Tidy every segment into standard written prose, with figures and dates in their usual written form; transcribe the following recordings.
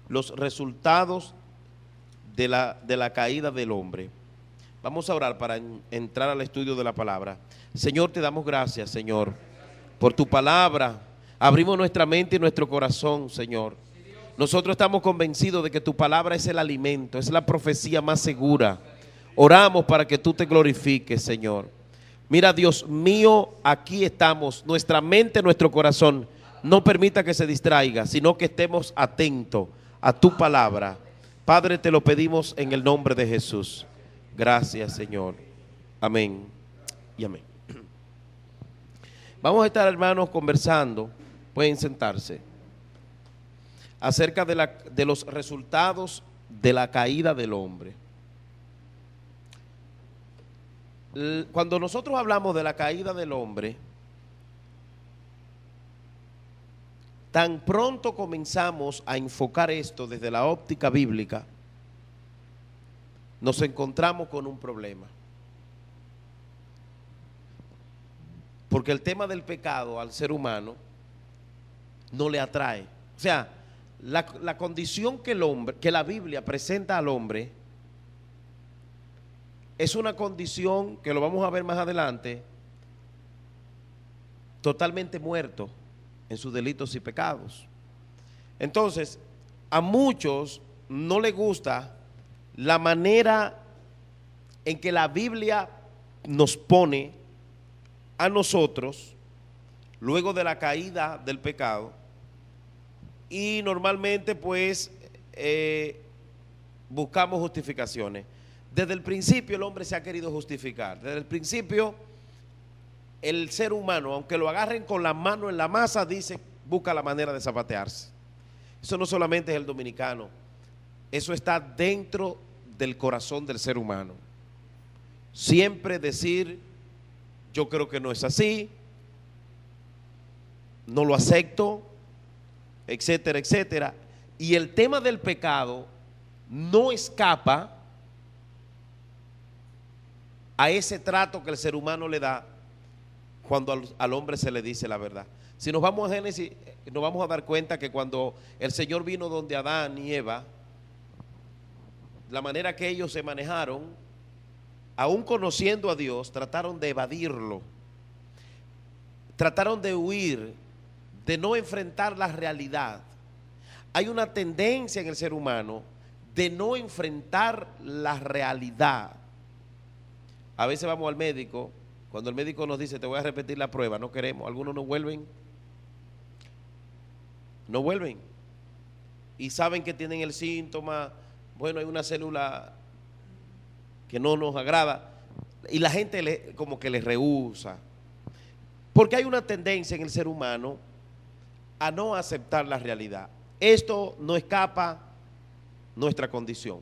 los resultados de la caída del hombre. Vamos a orar para entrar al estudio de la palabra. Señor, te damos gracias, Señor, por tu palabra. Abrimos nuestra mente y nuestro corazón, Señor. Nosotros estamos convencidos de que tu palabra es el alimento, es la profecía más segura. Oramos para que tú te glorifiques, Señor. Mira, Dios mío, aquí estamos, nuestra mente, nuestro corazón. No permita que se distraiga, sino que estemos atentos a tu palabra. Padre, te lo pedimos en el nombre de Jesús. Gracias, Señor. Amén y amén. Vamos a estar, hermanos, conversando, pueden sentarse, acerca de los resultados de la caída del hombre. Cuando nosotros hablamos de la caída del hombre, tan pronto comenzamos a enfocar esto desde la óptica bíblica, nos encontramos con un problema. Porque el tema del pecado al ser humano no le atrae. O sea, la condición que la Biblia presenta al hombre es una condición que lo vamos a ver más adelante, totalmente muerto en sus delitos y pecados. Entonces, a muchos no les gusta la manera en que la Biblia nos pone a nosotros luego de la caída del pecado, y normalmente pues buscamos justificaciones. Desde el principio el hombre se ha querido justificar. Desde el principio el ser humano, aunque lo agarren con la mano en la masa, busca la manera de zapatearse. Eso no solamente es el dominicano, eso está dentro del corazón del ser humano. Siempre decir, yo creo que no es así, no lo acepto, etcétera, etcétera. Y el tema del pecado no escapa a ese trato que el ser humano le da cuando al hombre se le dice la verdad. Si nos vamos a Génesis, nos vamos a dar cuenta que cuando el Señor vino donde Adán y Eva, la manera que ellos se manejaron, aún conociendo a Dios, trataron de evadirlo, trataron de huir, de no enfrentar la realidad. Hay una tendencia en el ser humano de no enfrentar la realidad. A veces vamos al médico, cuando el médico nos dice, te voy a repetir la prueba, no queremos, algunos no vuelven, y saben que tienen el síntoma, bueno, hay una célula que no nos agrada, y la gente como que les rehúsa, porque hay una tendencia en el ser humano a no aceptar la realidad. Esto no escapa nuestra condición.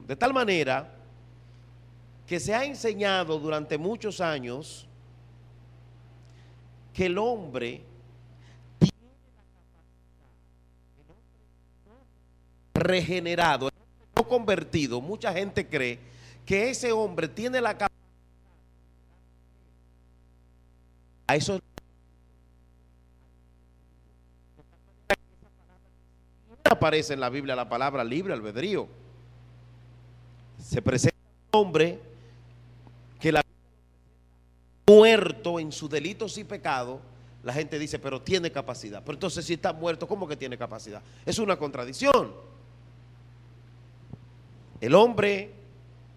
De tal manera que se ha enseñado durante muchos años que el hombre tiene regenerado, no convertido. Mucha gente cree que ese hombre tiene la capacidad. A eso aparece en la Biblia la palabra libre albedrío. Se presenta un hombre que la muerto en sus delitos y pecados. La gente dice, pero tiene capacidad. Pero entonces, si está muerto, ¿cómo que tiene capacidad? Es una contradicción. El hombre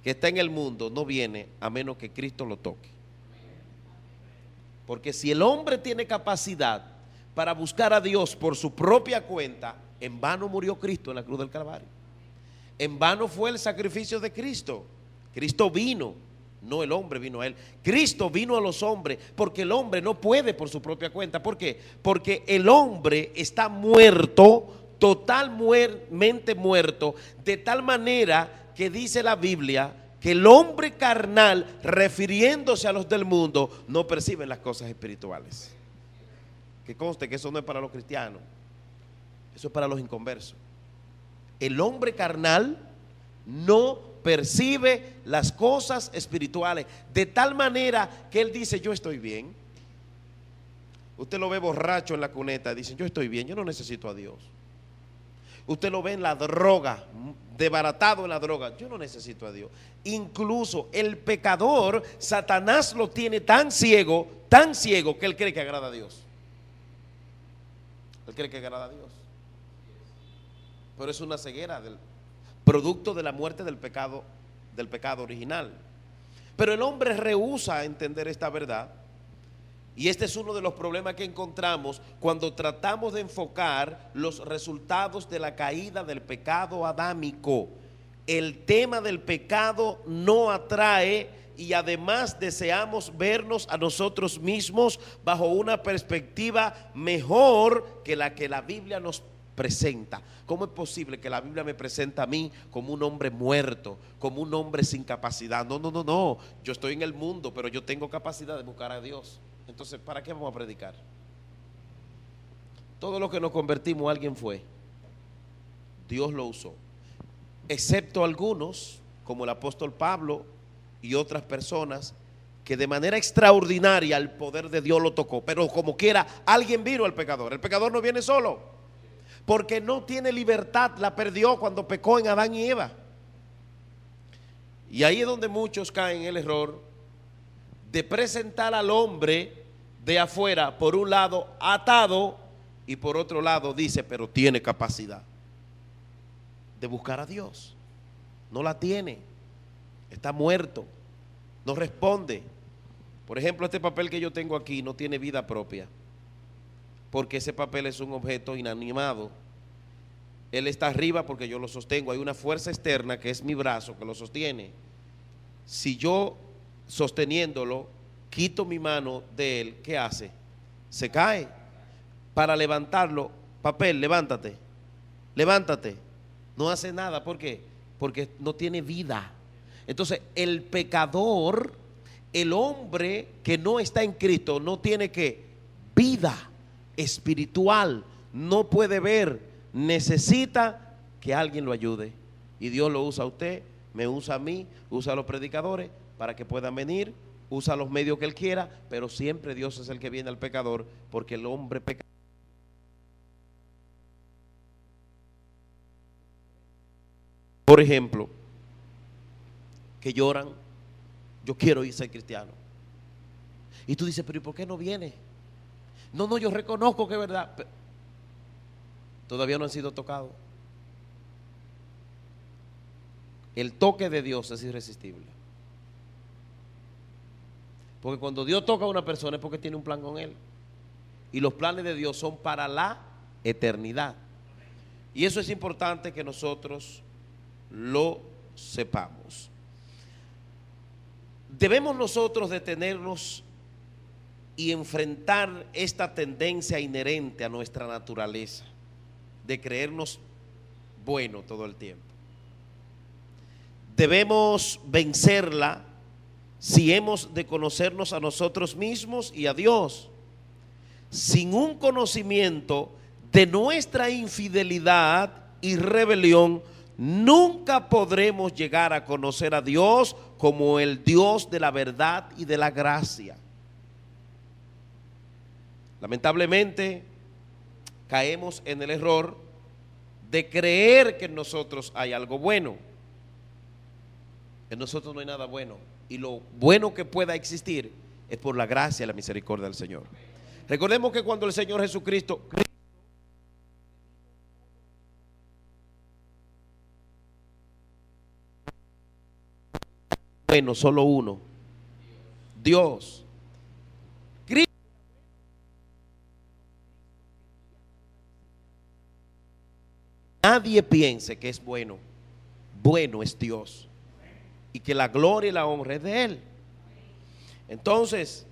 que está en el mundo no viene a menos que Cristo lo toque. Porque si el hombre tiene capacidad para buscar a Dios por su propia cuenta, en vano murió Cristo en la cruz del Calvario. En vano fue el sacrificio de Cristo. Cristo vino, no el hombre vino a él. Cristo vino a los hombres porque el hombre no puede por su propia cuenta. ¿Por qué? Porque el hombre está muerto, totalmente muerto, de tal manera que dice la Biblia que el hombre carnal, refiriéndose a los del mundo, no perciben las cosas espirituales. Que conste que eso no es para los cristianos, eso es para los inconversos. El hombre carnal no percibe las cosas espirituales, de tal manera que él dice, yo estoy bien, Usted lo ve borracho en la cuneta, dicen, yo estoy bien, yo no necesito a Dios. Usted lo ve en la droga, desbaratado en la droga, yo no necesito a Dios. Incluso el pecador, Satanás lo tiene tan ciego que él cree que agrada a Dios. Él cree que agrada a Dios. Pero es una ceguera del producto de la muerte del pecado original. Pero el hombre rehúsa entender esta verdad. Y este es uno de los problemas que encontramos cuando tratamos de enfocar los resultados de la caída del pecado adámico. El tema del pecado no atrae y además deseamos vernos a nosotros mismos bajo una perspectiva mejor que la Biblia nos presenta. ¿Cómo es posible que la Biblia me presenta a mí como un hombre muerto, como un hombre sin capacidad? No. Yo estoy en el mundo, pero yo tengo capacidad de buscar a Dios. Entonces, ¿para qué vamos a predicar? Todo lo que nos convertimos, alguien fue. Dios lo usó. Excepto algunos, como el apóstol Pablo y otras personas, que de manera extraordinaria el poder de Dios lo tocó. Pero como quiera, alguien vino al pecador. El pecador no viene solo, porque no tiene libertad, la perdió cuando pecó en Adán y Eva. Y ahí es donde muchos caen en el error de presentar al hombre de afuera, por un lado atado y por otro lado dice, pero tiene capacidad de buscar a Dios. No la tiene, está muerto, no responde. Por ejemplo, este papel que yo tengo aquí no tiene vida propia, porque ese papel es un objeto inanimado. Él está arriba porque yo lo sostengo, hay una fuerza externa que es mi brazo que lo sostiene. Si yo sosteniéndolo quito mi mano de él, ¿qué hace? Se cae. Para levantarlo, papel, levántate, no hace nada. ¿Por qué? Porque no tiene vida. Entonces el pecador, el hombre que no está en Cristo, no tiene vida espiritual, no puede ver, necesita que alguien lo ayude. Y Dios lo usa a usted, me usa a mí, usa a los predicadores para que puedan venir, usa los medios que Él quiera, pero siempre Dios es el que viene al pecador, porque el hombre peca. Por ejemplo, que lloran, yo quiero ir a ser cristiano. Y tú dices, pero ¿y por qué no viene? No, yo reconozco que es verdad. Pero todavía no han sido tocados. El toque de Dios es irresistible. Porque cuando Dios toca a una persona es porque tiene un plan con él. Y los planes de Dios son para la eternidad. Y eso es importante que nosotros lo sepamos. Debemos nosotros detenernos y enfrentar esta tendencia inherente a nuestra naturaleza de creernos buenos todo el tiempo. Debemos vencerla si hemos de conocernos a nosotros mismos y a Dios. Sin un conocimiento de nuestra infidelidad y rebelión, nunca podremos llegar a conocer a Dios como el Dios de la verdad y de la gracia. Lamentablemente, caemos en el error de creer que en nosotros hay algo bueno. En nosotros no hay nada bueno. Y lo bueno que pueda existir es por la gracia y la misericordia del Señor. Recordemos que cuando el Señor Jesucristo, bueno, solo uno, Dios. Cristo. Nadie piense que es bueno. Bueno es Dios. Y que la gloria y la honra es de Él. Entonces,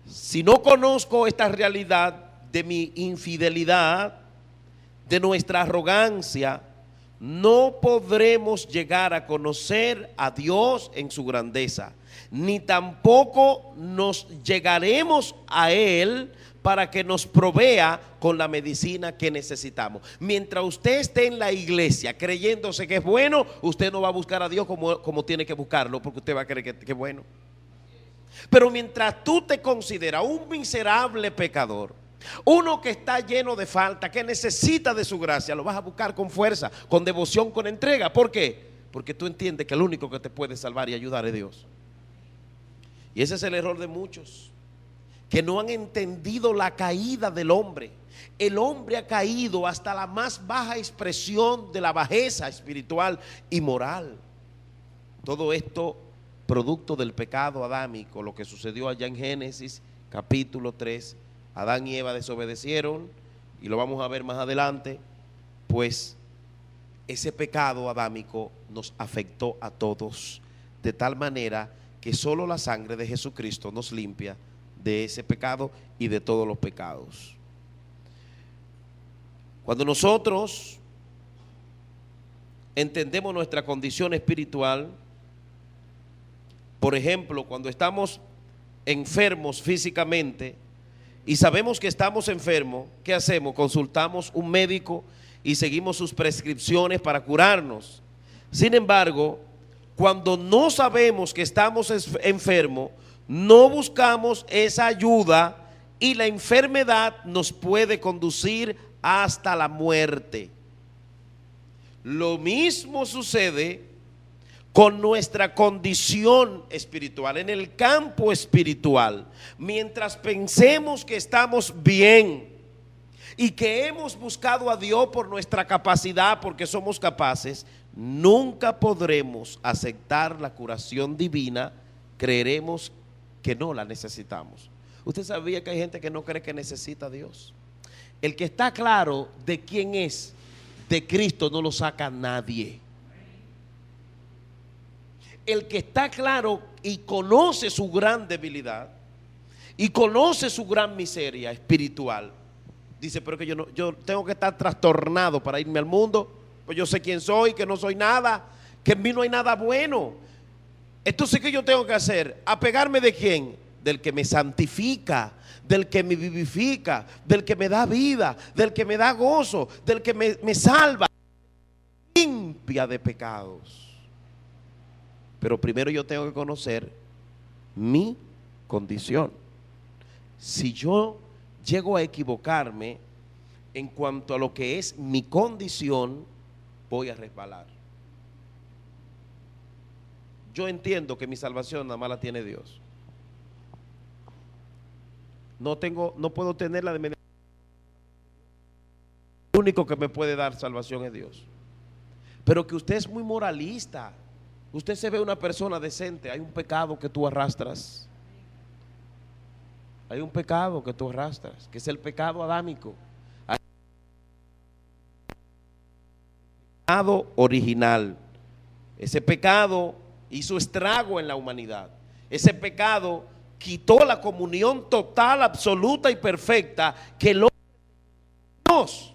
si no conozco esta realidad de mi infidelidad, de nuestra arrogancia, no podremos llegar a conocer a Dios en su grandeza, ni tampoco nos llegaremos a Él para que nos provea con la medicina que necesitamos. Mientras usted esté en la iglesia creyéndose que es bueno, usted no va a buscar a Dios como tiene que buscarlo, porque usted va a creer que es bueno. Pero mientras tú te consideras un miserable pecador, uno que está lleno de falta, que necesita de su gracia, lo vas a buscar con fuerza, con devoción, con entrega. ¿Por qué? Porque tú entiendes que el único que te puede salvar y ayudar es Dios. Y ese es el error de muchos, que no han entendido la caída del hombre. El hombre ha caído hasta la más baja expresión de la bajeza espiritual y moral. Todo esto producto del pecado adámico, lo que sucedió allá en Génesis capítulo 3. Adán y Eva desobedecieron, y lo vamos a ver más adelante. Pues ese pecado adámico nos afectó a todos, de tal manera que solo la sangre de Jesucristo nos limpia de ese pecado y de todos los pecados. Cuando nosotros entendemos nuestra condición espiritual, por ejemplo, cuando estamos enfermos físicamente y sabemos que estamos enfermos, ¿qué hacemos? Consultamos un médico y seguimos sus prescripciones para curarnos. Sin embargo, cuando no sabemos que estamos enfermos, no buscamos esa ayuda y la enfermedad nos puede conducir hasta la muerte. Lo mismo sucede con nuestra condición espiritual, en el campo espiritual. Mientras pensemos que estamos bien y que hemos buscado a Dios por nuestra capacidad, porque somos capaces, nunca podremos aceptar la curación divina. Creeremos que no la necesitamos. ¿Usted sabía que hay gente que no cree que necesita a Dios? El que está claro de quién es, de Cristo, no lo saca nadie. El que está claro y conoce su gran debilidad y conoce su gran miseria espiritual, dice, pero que yo tengo que estar trastornado para irme al mundo, pues yo sé quién soy, que no soy nada, que en mí no hay nada bueno. Entonces, ¿qué yo tengo que hacer? ¿Apegarme de quién? Del que me santifica, del que me vivifica, del que me da vida, del que me da gozo, del que me salva, limpia de pecados. Pero primero yo tengo que conocer mi condición. Si yo llego a equivocarme en cuanto a lo que es mi condición, voy a resbalar. Yo entiendo que mi salvación nada más la tiene Dios. No puedo tenerla de medio. El único que me puede dar salvación es Dios. Pero que usted es muy moralista. Usted se ve una persona decente, hay un pecado que tú arrastras. Hay un pecado que tú arrastras, que es el pecado adámico. Hay un pecado original. Ese pecado hizo estrago en la humanidad. Ese pecado quitó la comunión total, absoluta y perfecta que el hombre Dios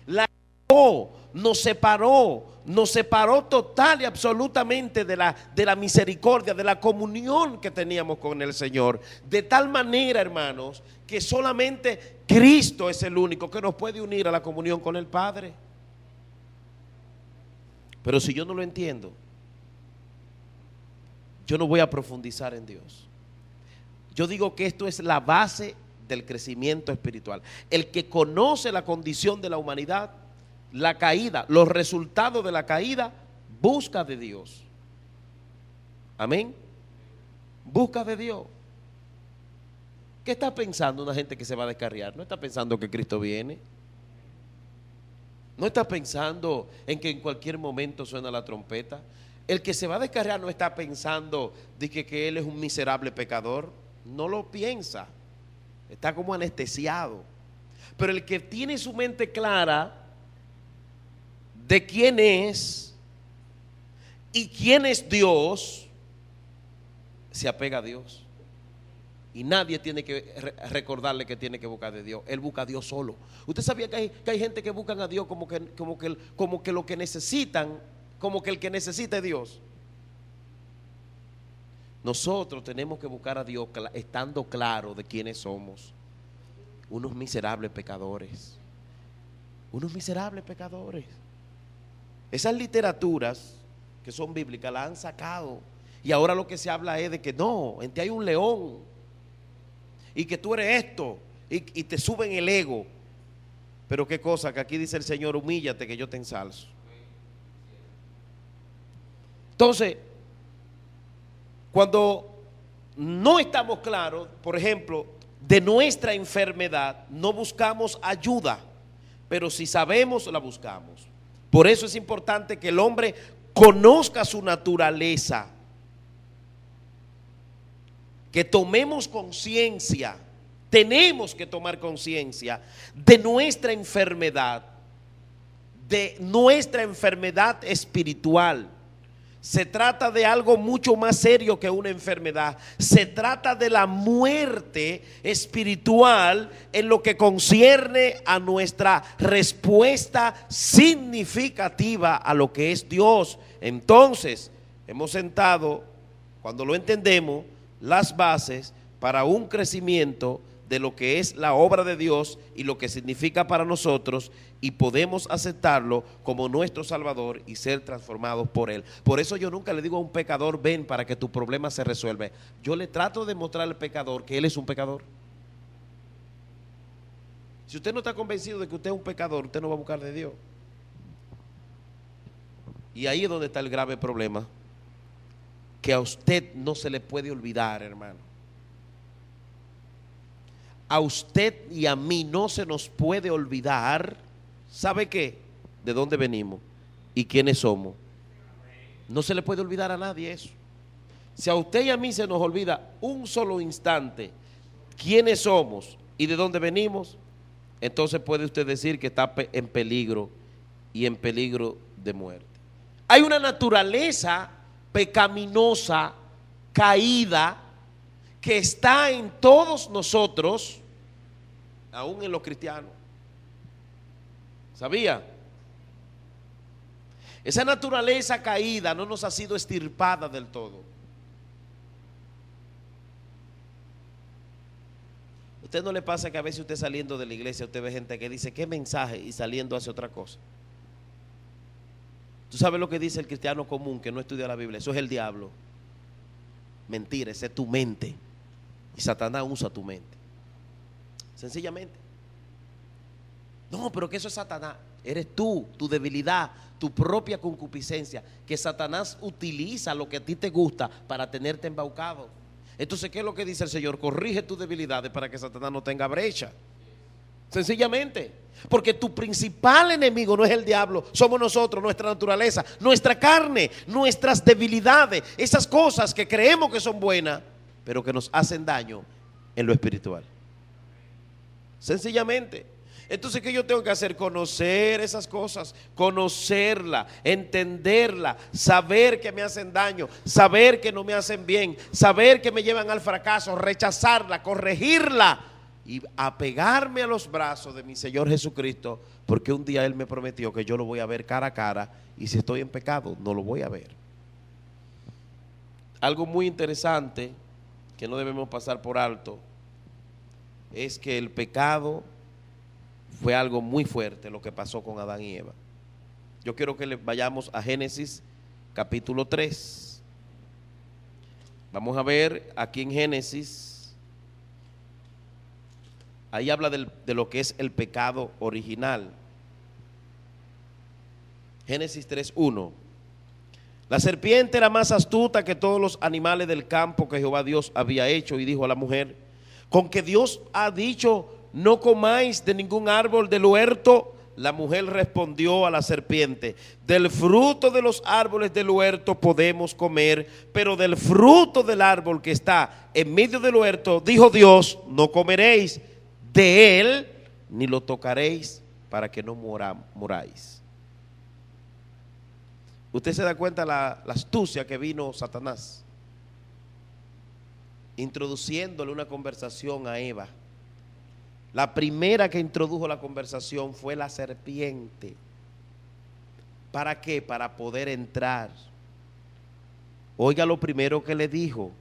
la quitó, nos separó total y absolutamente de la misericordia, de la comunión que teníamos con el Señor. De tal manera, hermanos, que solamente Cristo es el único que nos puede unir a la comunión con el Padre. Pero si yo no lo entiendo, yo no voy a profundizar en Dios. Yo digo que esto es la base del crecimiento espiritual. El que conoce la condición de la humanidad, la caída, los resultados de la caída, busca de Dios. Amén. Busca de Dios. ¿Qué está pensando una gente que se va a descarriar? No está pensando que Cristo viene. No está pensando en que en cualquier momento suena la trompeta. El que se va a descarriar no está pensando de que él es un miserable pecador. No lo piensa. Está como anestesiado. Pero el que tiene su mente clara de quién es y quién es Dios, se apega a Dios. Y nadie tiene que recordarle que tiene que buscar de Dios. Él busca a Dios solo. Usted sabía que hay gente que buscan a Dios como que lo que necesitan, como que el que necesita es Dios. Nosotros tenemos que buscar a Dios estando claro de quiénes somos. Unos miserables pecadores. Unos miserables pecadores. Esas literaturas que son bíblicas las han sacado Y ahora lo que se habla es de que no, en ti hay un león y que tú eres esto y te suben el ego. Pero qué cosa, que aquí dice el Señor, humíllate que yo te ensalzo. Entonces, cuando no estamos claros, por ejemplo, de nuestra enfermedad, no buscamos ayuda, pero si sabemos, la buscamos. Por eso es importante que el hombre conozca su naturaleza, que tomemos conciencia, tenemos que tomar conciencia de nuestra enfermedad espiritual. Se trata de algo mucho más serio que una enfermedad. Se trata de la muerte espiritual en lo que concierne a nuestra respuesta significativa a lo que es Dios. Entonces, hemos sentado, cuando lo entendemos, las bases para un crecimiento de lo que es la obra de Dios y lo que significa para nosotros, y podemos aceptarlo como nuestro Salvador y ser transformados por Él. Por eso yo nunca le digo a un pecador, ven para que tu problema se resuelva. Yo le trato de mostrar al pecador que él es un pecador. Si usted no está convencido de que usted es un pecador, usted no va a buscar de Dios. Y ahí es donde está el grave problema, que a usted no se le puede olvidar, hermano. A usted y a mí no se nos puede olvidar, ¿sabe qué? De dónde venimos y quiénes somos. No se le puede olvidar a nadie eso. Si a usted y a mí se nos olvida un solo instante quiénes somos y de dónde venimos, entonces puede usted decir que está en peligro y en peligro de muerte. Hay una naturaleza pecaminosa, caída, que está en todos nosotros, aún en los cristianos. ¿Sabía? Esa naturaleza caída no nos ha sido extirpada del todo. ¿Usted no le pasa que a veces usted saliendo de la iglesia, usted ve gente que dice qué mensaje y saliendo hace otra cosa? ¿Tú sabes lo que dice el cristiano común que no estudia la Biblia? Eso es el diablo. Mentira, esa es tu mente. Y Satanás usa tu mente. Sencillamente. No, pero que eso es Satanás. Eres tú, tu debilidad, tu propia concupiscencia, que Satanás utiliza lo que a ti te gusta para tenerte embaucado. Entonces, ¿qué es lo que dice el Señor? Corrige tus debilidades para que Satanás no tenga brecha. Sencillamente. Porque tu principal enemigo no es el diablo, somos nosotros, nuestra naturaleza, nuestra carne, nuestras debilidades, esas cosas que creemos que son buenas, pero que nos hacen daño en lo espiritual. Sencillamente. Entonces, ¿qué yo tengo que hacer? Conocer esas cosas, conocerla, entenderla, saber que me hacen daño, saber que no me hacen bien, saber que me llevan al fracaso, rechazarla, corregirla y apegarme a los brazos de mi Señor Jesucristo, porque un día Él me prometió que yo lo voy a ver cara a cara, y si estoy en pecado, no lo voy a ver. Algo muy interesante que no debemos pasar por alto es que el pecado fue algo muy fuerte lo que pasó con Adán y Eva. Yo quiero que vayamos a Génesis capítulo 3. Vamos a ver aquí en Génesis, ahí habla de lo que es el pecado original. Génesis 3:1. La serpiente era más astuta que todos los animales del campo que Jehová Dios había hecho, y dijo a la mujer: con que Dios ha dicho, no comáis de ningún árbol del huerto. La mujer respondió a la serpiente: del fruto de los árboles del huerto podemos comer, pero del fruto del árbol que está en medio del huerto, dijo Dios, no comeréis de él, ni lo tocaréis, para que no moráis. Usted se da cuenta la astucia que vino Satanás, introduciéndole una conversación a Eva. La primera que introdujo la conversación fue la serpiente. ¿Para qué? Para poder entrar. Oiga lo primero que le dijo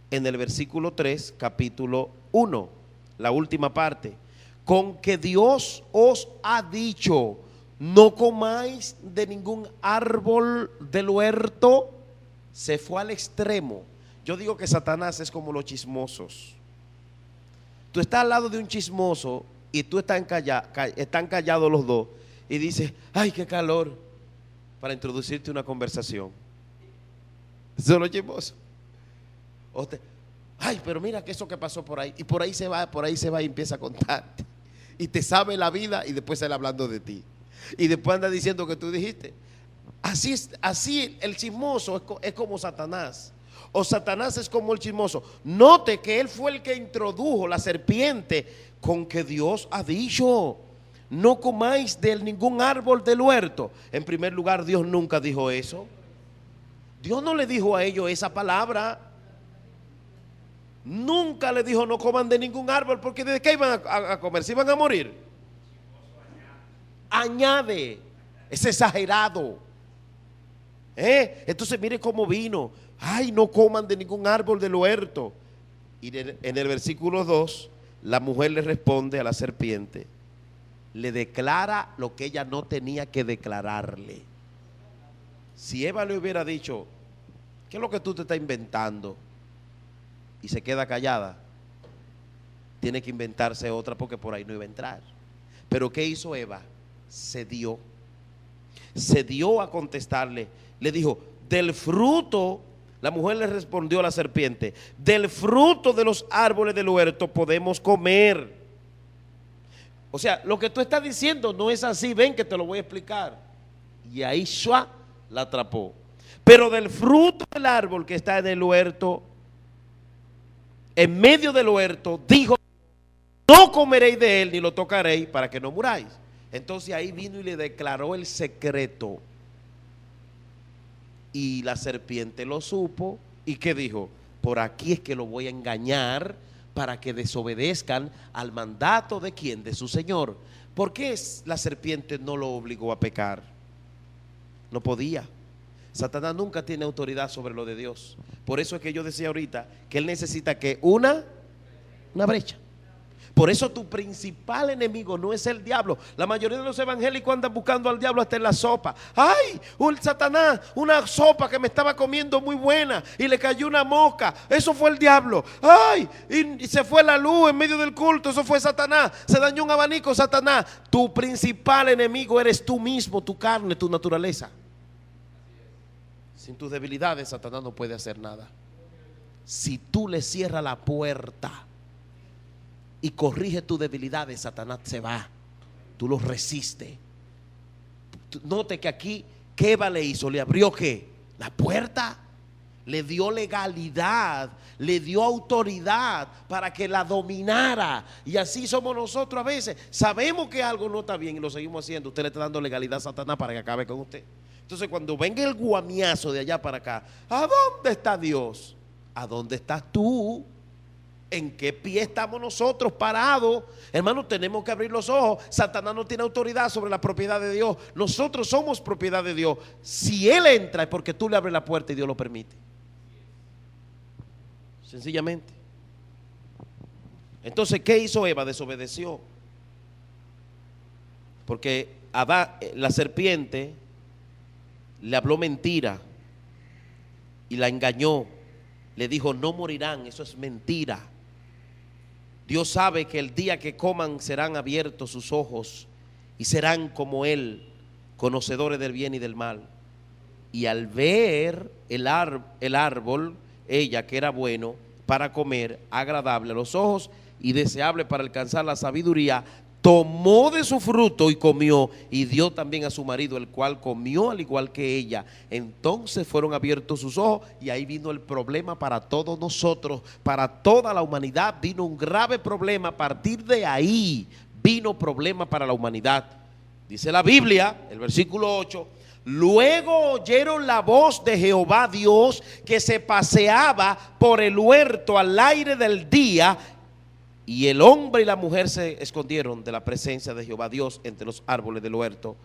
en el versículo 3, capítulo 1, la última parte: con que Dios os ha dicho, no comáis de ningún árbol del huerto. se fue al extremo. Yo digo que Satanás es como los chismosos. Tú estás al lado de un chismoso y tú están callados los dos y dices, ay, qué calor, para introducirte una conversación. Eso es lo chismoso. Ay, pero mira que eso que pasó por ahí. Y por ahí se va y empieza a contarte. Y te sabe la vida y después sale hablando de ti. Y después anda diciendo que tú dijiste. Así el chismoso es como Satanás. O Satanás es como el chismoso. Note que él fue el que introdujo la serpiente con que Dios ha dicho: no comáis de ningún árbol del huerto. En primer lugar, Dios nunca dijo eso. Dios no le dijo a ellos esa palabra. Nunca le dijo no coman de ningún árbol, porque ¿de qué iban a comer? ¿Se iban a morir? Añade, es exagerado. Entonces mire cómo vino. Ay, no coman de ningún árbol del huerto. Y en el versículo 2, la mujer le responde a la serpiente, le declara lo que ella no tenía que declararle. Si Eva le hubiera dicho, ¿qué es lo que tú te estás inventando? Y se queda callada, tiene que inventarse otra porque por ahí no iba a entrar. Pero ¿qué hizo Eva? Se dio a contestarle. Le dijo, del fruto, la mujer le respondió a la serpiente, del fruto de los árboles del huerto podemos comer. O sea, lo que tú estás diciendo no es así, ven que te lo voy a explicar. Y ahí ¡shua!, la atrapó. Pero del fruto del árbol que está en el huerto, en medio del huerto, dijo, no comeréis de él ni lo tocaréis para que no muráis. Entonces ahí vino y le declaró el secreto. Y la serpiente lo supo. ¿Y qué dijo? Por aquí es que lo voy a engañar para que desobedezcan al mandato de ¿quién? De su Señor. ¿Por qué la serpiente no lo obligó a pecar? No podía. Satanás nunca tiene autoridad sobre lo de Dios. Por eso es que yo decía ahorita que él necesita que una brecha. Por eso tu principal enemigo no es el diablo. La mayoría de los evangélicos andan buscando al diablo hasta en la sopa. Ay, Satanás, una sopa que me estaba comiendo muy buena y le cayó una mosca. Eso fue el diablo. Ay, y se fue la luz en medio del culto. Eso fue Satanás. Se dañó un abanico, Satanás. Tu principal enemigo eres tú mismo, tu carne, tu naturaleza. Sin tus debilidades, Satanás no puede hacer nada. Si tú le cierras la puerta y corrige tus debilidades, Satanás se va. Tú lo resistes. Note que aquí, ¿qué Eva le hizo? ¿Le abrió qué? La puerta. Le dio legalidad, le dio autoridad para que la dominara. Y así somos nosotros a veces. Sabemos que algo no está bien y lo seguimos haciendo. Usted le está dando legalidad a Satanás para que acabe con usted. Entonces cuando venga el guamiazo de allá para acá, ¿a dónde está Dios? ¿A dónde estás tú? ¿En qué pie estamos nosotros parados? Hermano, tenemos que abrir los ojos. Satanás no tiene autoridad sobre la propiedad de Dios. Nosotros somos propiedad de Dios. Si él entra es porque tú le abres la puerta y Dios lo permite. Sencillamente. Entonces, ¿qué hizo Eva? Desobedeció. Porque Adán, la serpiente, le habló mentira y la engañó. Le dijo, no morirán, eso es mentira. Dios sabe que el día que coman serán abiertos sus ojos y serán como Él, conocedores del bien y del mal. Y al ver el árbol, ella que era bueno para comer, agradable a los ojos y deseable para alcanzar la sabiduría, tomó de su fruto y comió, y dio también a su marido, el cual comió al igual que ella. Entonces fueron abiertos sus ojos, y ahí vino el problema para todos nosotros, para toda la humanidad. Vino un grave problema. A partir de ahí vino problema para la humanidad. Dice la Biblia, el versículo 8: luego oyeron la voz de Jehová Dios, que se paseaba por el huerto al aire del día. Y el hombre y la mujer se escondieron de la presencia de Jehová Dios entre los árboles del huerto.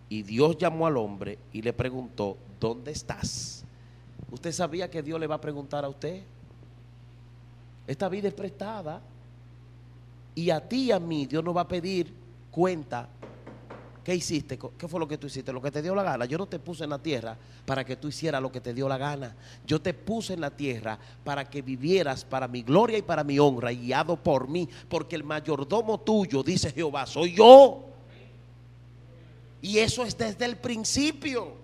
Y Dios llamó al hombre y le preguntó, ¿dónde estás? ¿Usted sabía que Dios le va a preguntar a usted? Esta vida es prestada. Y a ti y a mí Dios nos va a pedir cuenta ¿qué hiciste? ¿Qué fue lo que tú hiciste? Lo que te dio la gana. Yo no te puse en la tierra para que tú hicieras lo que te dio la gana. Yo te puse en la tierra para que vivieras para mi gloria y para mi honra, y guiado por mí, porque el mayordomo tuyo, dice Jehová, soy yo. Y eso es desde el principio.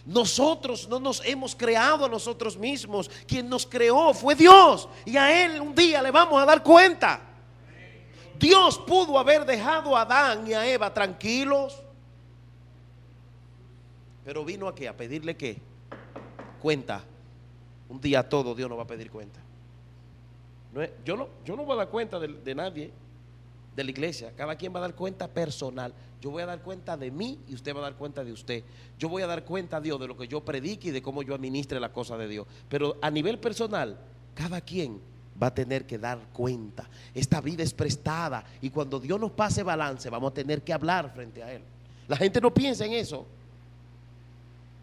Nosotros no nos hemos creado a nosotros mismos. Quien nos creó fue Dios, y a Él un día le vamos a dar cuenta. Dios pudo haber dejado a Adán y a Eva tranquilos, pero vino aquí a pedirle ¿qué? Cuenta. Un día a todo Dios nos va a pedir cuenta. Yo no voy a dar cuenta de nadie, de la iglesia. Cada quien va a dar cuenta personal. Yo voy a dar cuenta de mí y usted va a dar cuenta de usted. Yo voy a dar cuenta a Dios de lo que yo predique y de cómo yo administre la cosa de Dios. Pero a nivel personal, cada quien va a tener que dar cuenta. Esta vida es prestada, y cuando Dios nos pase balance vamos a tener que hablar frente a Él. La gente no piensa en eso,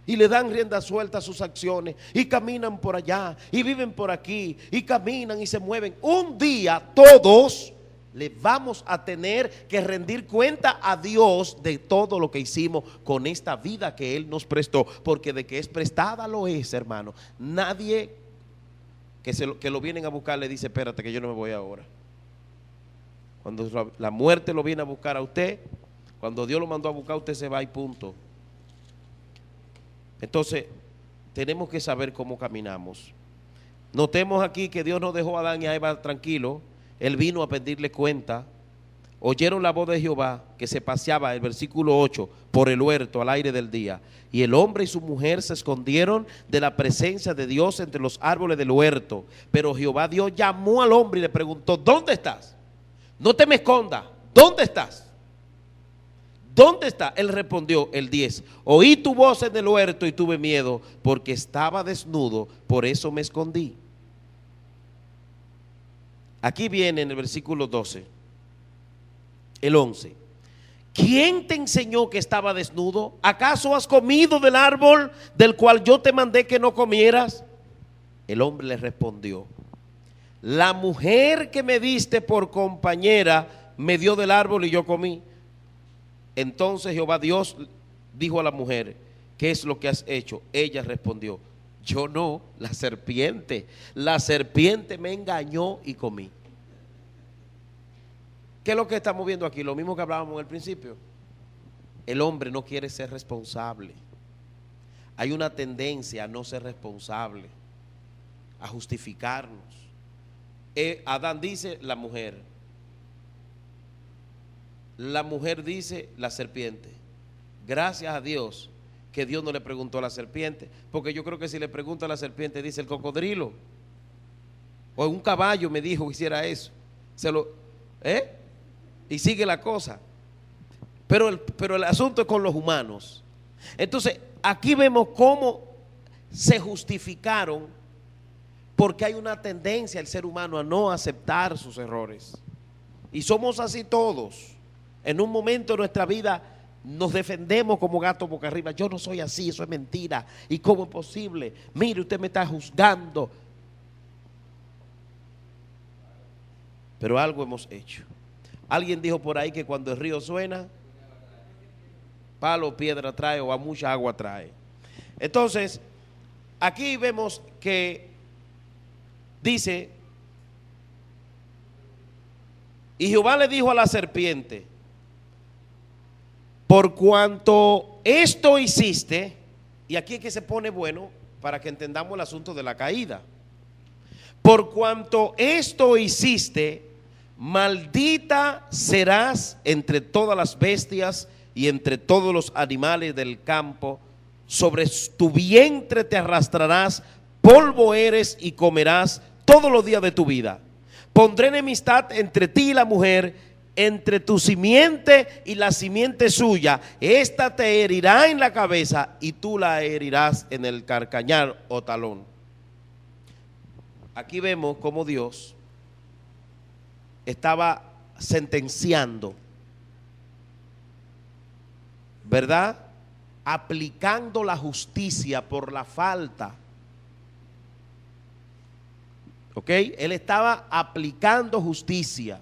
y le dan rienda suelta a sus acciones, y caminan por allá, y viven por aquí, y caminan y se mueven. Un día todos le vamos a tener que rendir cuenta a Dios de todo lo que hicimos con esta vida que Él nos prestó, porque de que es prestada lo es, hermano. Nadie que lo vienen a buscar le dice: espérate que yo no me voy ahora. Cuando la muerte lo viene a buscar a usted, cuando Dios lo mandó a buscar, usted se va y punto. Entonces tenemos que saber cómo caminamos. Notemos aquí que Dios no dejó a Adán y a Eva tranquilos. Él vino a pedirle cuenta. Oyeron la voz de Jehová que se paseaba, el versículo 8, por el huerto al aire del día. Y el hombre y su mujer se escondieron de la presencia de Dios entre los árboles del huerto. Pero Jehová Dios llamó al hombre y le preguntó: ¿dónde estás? No te me escondas. ¿Dónde estás? ¿Dónde está? Él respondió, el 10: oí tu voz en el huerto y tuve miedo, porque estaba desnudo, por eso me escondí. Aquí viene en el versículo 12, el 11. ¿Quién te enseñó que estaba desnudo? ¿Acaso has comido del árbol del cual yo te mandé que no comieras? El hombre le respondió: la mujer que me diste por compañera me dio del árbol y yo comí. Entonces Jehová Dios dijo a la mujer: ¿qué es lo que has hecho? Ella respondió: yo no, la serpiente me engañó y comí. ¿Qué es lo que estamos viendo aquí? Lo mismo que hablábamos al principio. El hombre no quiere ser responsable. Hay una tendencia a no ser responsable, a justificarnos. Adán dice: la mujer. La mujer dice: la serpiente. Gracias a Dios que Dios no le preguntó a la serpiente, porque yo creo que si le pregunta a la serpiente dice el cocodrilo, o un caballo me dijo que hiciera eso. Y sigue la cosa. Pero el asunto es con los humanos. Entonces aquí vemos cómo se justificaron, porque hay una tendencia del ser humano a no aceptar sus errores, y somos así todos. En un momento de nuestra vida nos defendemos como gato boca arriba: yo no soy así, eso es mentira, y cómo es posible, mire, usted me está juzgando. Pero algo hemos hecho. Alguien dijo por ahí que cuando el río suena, palo o piedra trae, o a mucha agua trae. Entonces aquí vemos que dice: y Jehová le dijo a la serpiente: por cuanto esto hiciste. Y aquí es que se pone bueno para que entendamos el asunto de la caída. Por cuanto esto hiciste, maldita serás entre todas las bestias y entre todos los animales del campo. Sobre tu vientre te arrastrarás, polvo eres y comerás todos los días de tu vida. Pondré enemistad entre ti y la mujer, entre tu simiente y la simiente suya. Esta te herirá en la cabeza y tú la herirás en el carcañar o talón. Aquí vemos cómo Dios estaba sentenciando, ¿verdad? Aplicando la justicia por la falta. ¿Ok? Él estaba aplicando justicia.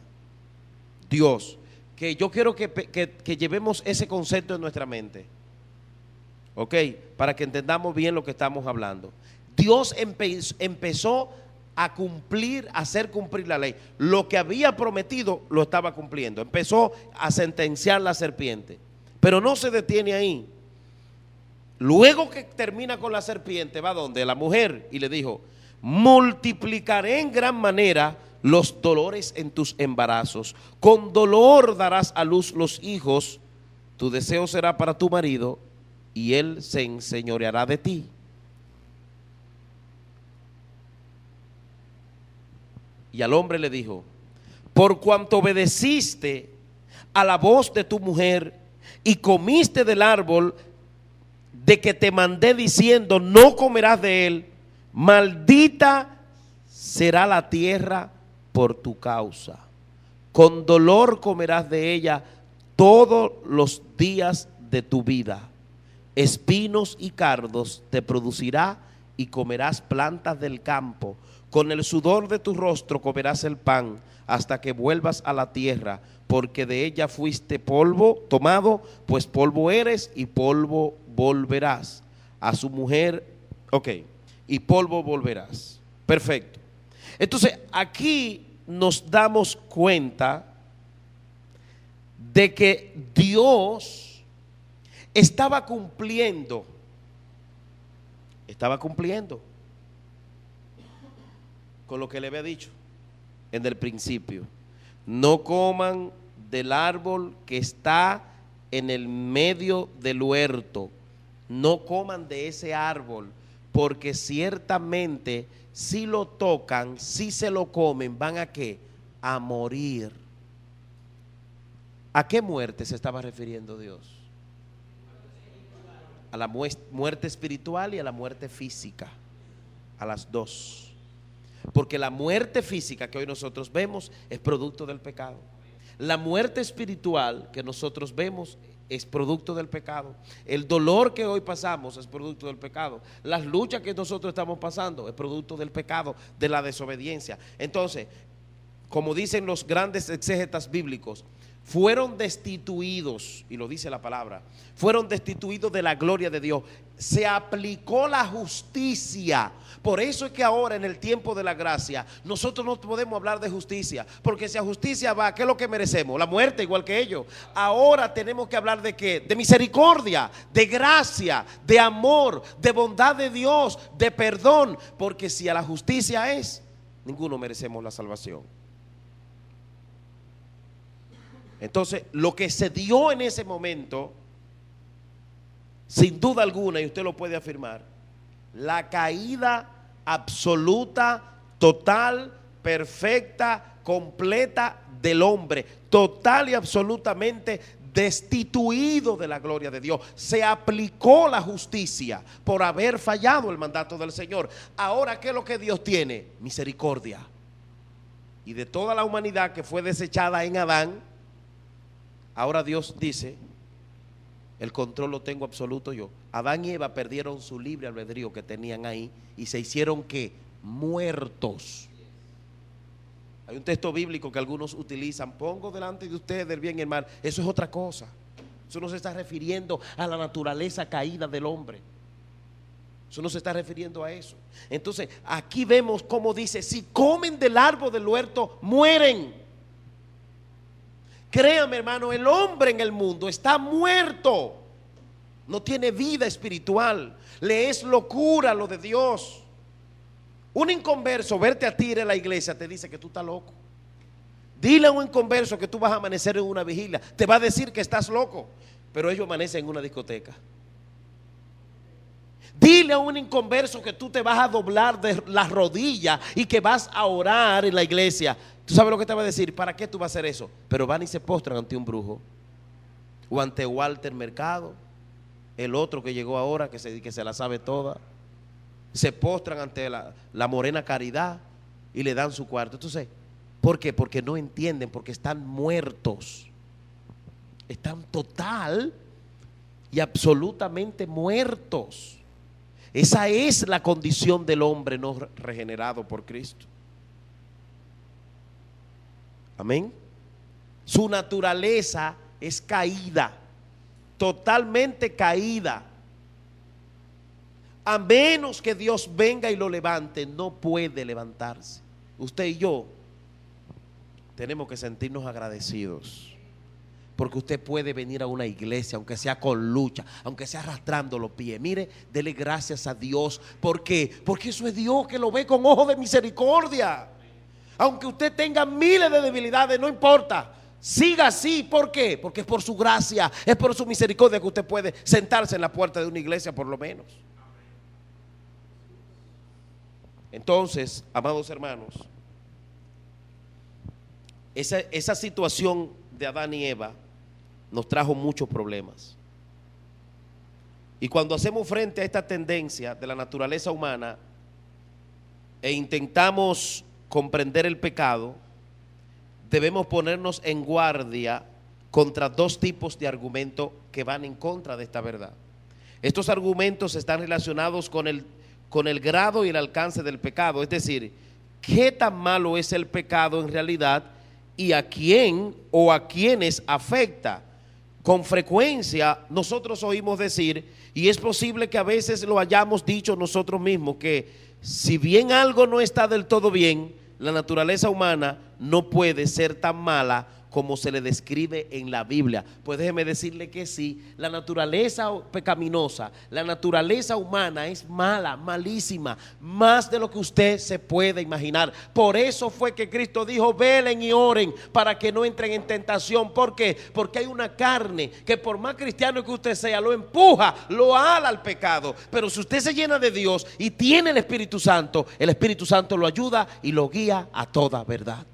Dios, que yo quiero que llevemos ese concepto en nuestra mente, ¿ok? Para que entendamos bien lo que estamos hablando. Dios empezó a cumplir, a hacer cumplir la ley. Lo que había prometido lo estaba cumpliendo. Empezó a sentenciar la serpiente, pero no se detiene ahí. Luego que termina con la serpiente, va donde la mujer y le dijo: multiplicaré en gran manera los dolores en tus embarazos, con dolor darás a luz los hijos, tu deseo será para tu marido y él se enseñoreará de ti. Y al hombre le dijo: por cuanto obedeciste a la voz de tu mujer y comiste del árbol de que te mandé diciendo, no comerás de él, maldita será la tierra por tu causa. Con dolor comerás de ella todos los días de tu vida. Espinos y cardos te producirá y comerás plantas del campo. Con el sudor de tu rostro comerás el pan hasta que vuelvas a la tierra, porque de ella fuiste polvo tomado, pues polvo eres y polvo volverás. A su mujer, ok, y polvo volverás. Perfecto. Entonces aquí nos damos cuenta de que Dios estaba cumpliendo con lo que le había dicho en el principio. No coman del árbol que está en el medio del huerto. No coman de ese árbol, porque ciertamente si lo tocan, si se lo comen, ¿van a qué? A morir. ¿A qué muerte se estaba refiriendo Dios? A la muerte espiritual y a la muerte física, a las dos. Porque la muerte física que hoy nosotros vemos es producto del pecado. La muerte espiritual que nosotros vemos es producto del pecado. El dolor que hoy pasamos es producto del pecado. Las luchas que nosotros estamos pasando es producto del pecado, de la desobediencia. Entonces, como dicen los grandes exégetas bíblicos, fueron destituidos, y lo dice la palabra, fueron destituidos de la gloria de Dios. Se aplicó la justicia. Por eso es que ahora, en el tiempo de la gracia, nosotros no podemos hablar de justicia, porque si a justicia va, ¿qué es lo que merecemos? La muerte, igual que ellos. Ahora tenemos que hablar de ¿qué? De misericordia, de gracia, de amor, de bondad de Dios, de perdón, porque si a la justicia es, ninguno merecemos la salvación. Entonces, lo que se dio en ese momento, sin duda alguna, y usted lo puede afirmar, la caída absoluta, total, perfecta, completa del hombre, total y absolutamente destituido de la gloria de Dios. Se aplicó la justicia por haber fallado el mandato del Señor. Ahora, ¿qué es lo que Dios tiene? Misericordia. Y de toda la humanidad que fue desechada en Adán, ahora Dios dice: el control lo tengo absoluto yo. Adán y Eva perdieron su libre albedrío que tenían ahí y se hicieron ¿qué? Muertos. Hay un texto bíblico que algunos utilizan: pongo delante de ustedes el bien y el mal. Eso es otra cosa. Eso no se está refiriendo a la naturaleza caída del hombre. Eso no se está refiriendo a eso. Entonces aquí vemos cómo dice: si comen del árbol del huerto, mueren. Créame, hermano, el hombre en el mundo está muerto. No tiene vida espiritual. Le es locura lo de Dios. Un inconverso, verte a ti en la iglesia, te dice que tú estás loco. Dile a un inconverso que tú vas a amanecer en una vigilia, te va a decir que estás loco, pero ellos amanecen en una discoteca. Dile a un inconverso que tú te vas a doblar de las rodillas y que vas a orar en la iglesia. ¿Tú sabes lo que te va a decir? ¿Para qué tú vas a hacer eso? Pero van y se postran ante un brujo, o ante Walter Mercado, el otro que llegó ahora, que se la sabe toda. Se postran ante la morena Caridad y le dan su cuarto. Entonces, ¿por qué? Porque no entienden, porque están muertos. Están total y absolutamente muertos. Esa es la condición del hombre no regenerado por Cristo. Amén. Su naturaleza es caída, totalmente caída. A menos que Dios venga y lo levante, no puede levantarse. Usted y yo tenemos que sentirnos agradecidos, porque usted puede venir a una iglesia, aunque sea con lucha, aunque sea arrastrando los pies. Mire, dele gracias a Dios. ¿Por qué? Porque eso es Dios que lo ve con ojos de misericordia. Aunque usted tenga miles de debilidades, no importa. Siga así. ¿Por qué? Porque es por su gracia, es por su misericordia que usted puede sentarse en la puerta de una iglesia por lo menos. Entonces, amados hermanos, esa situación de Adán y Eva nos trajo muchos problemas. Y cuando hacemos frente a esta tendencia de la naturaleza humana e intentamos comprender el pecado, debemos ponernos en guardia contra dos tipos de argumentos que van en contra de esta verdad. Estos argumentos están relacionados con el grado y el alcance del pecado, es decir, qué tan malo es el pecado en realidad y a quién o a quiénes afecta. Con frecuencia nosotros oímos decir, y es posible que a veces lo hayamos dicho nosotros mismos, que si bien algo no está del todo bien, la naturaleza humana no puede ser tan mala como se le describe en la Biblia. Pues déjeme decirle que sí, la naturaleza pecaminosa, la naturaleza humana es mala, malísima, más de lo que usted se puede imaginar. Por eso fue que Cristo dijo, velen y oren para que no entren en tentación. ¿Por qué? Porque hay una carne que por más cristiano que usted sea, lo empuja, lo ala al pecado. Pero si usted se llena de Dios y tiene el Espíritu Santo lo ayuda y lo guía a toda verdad.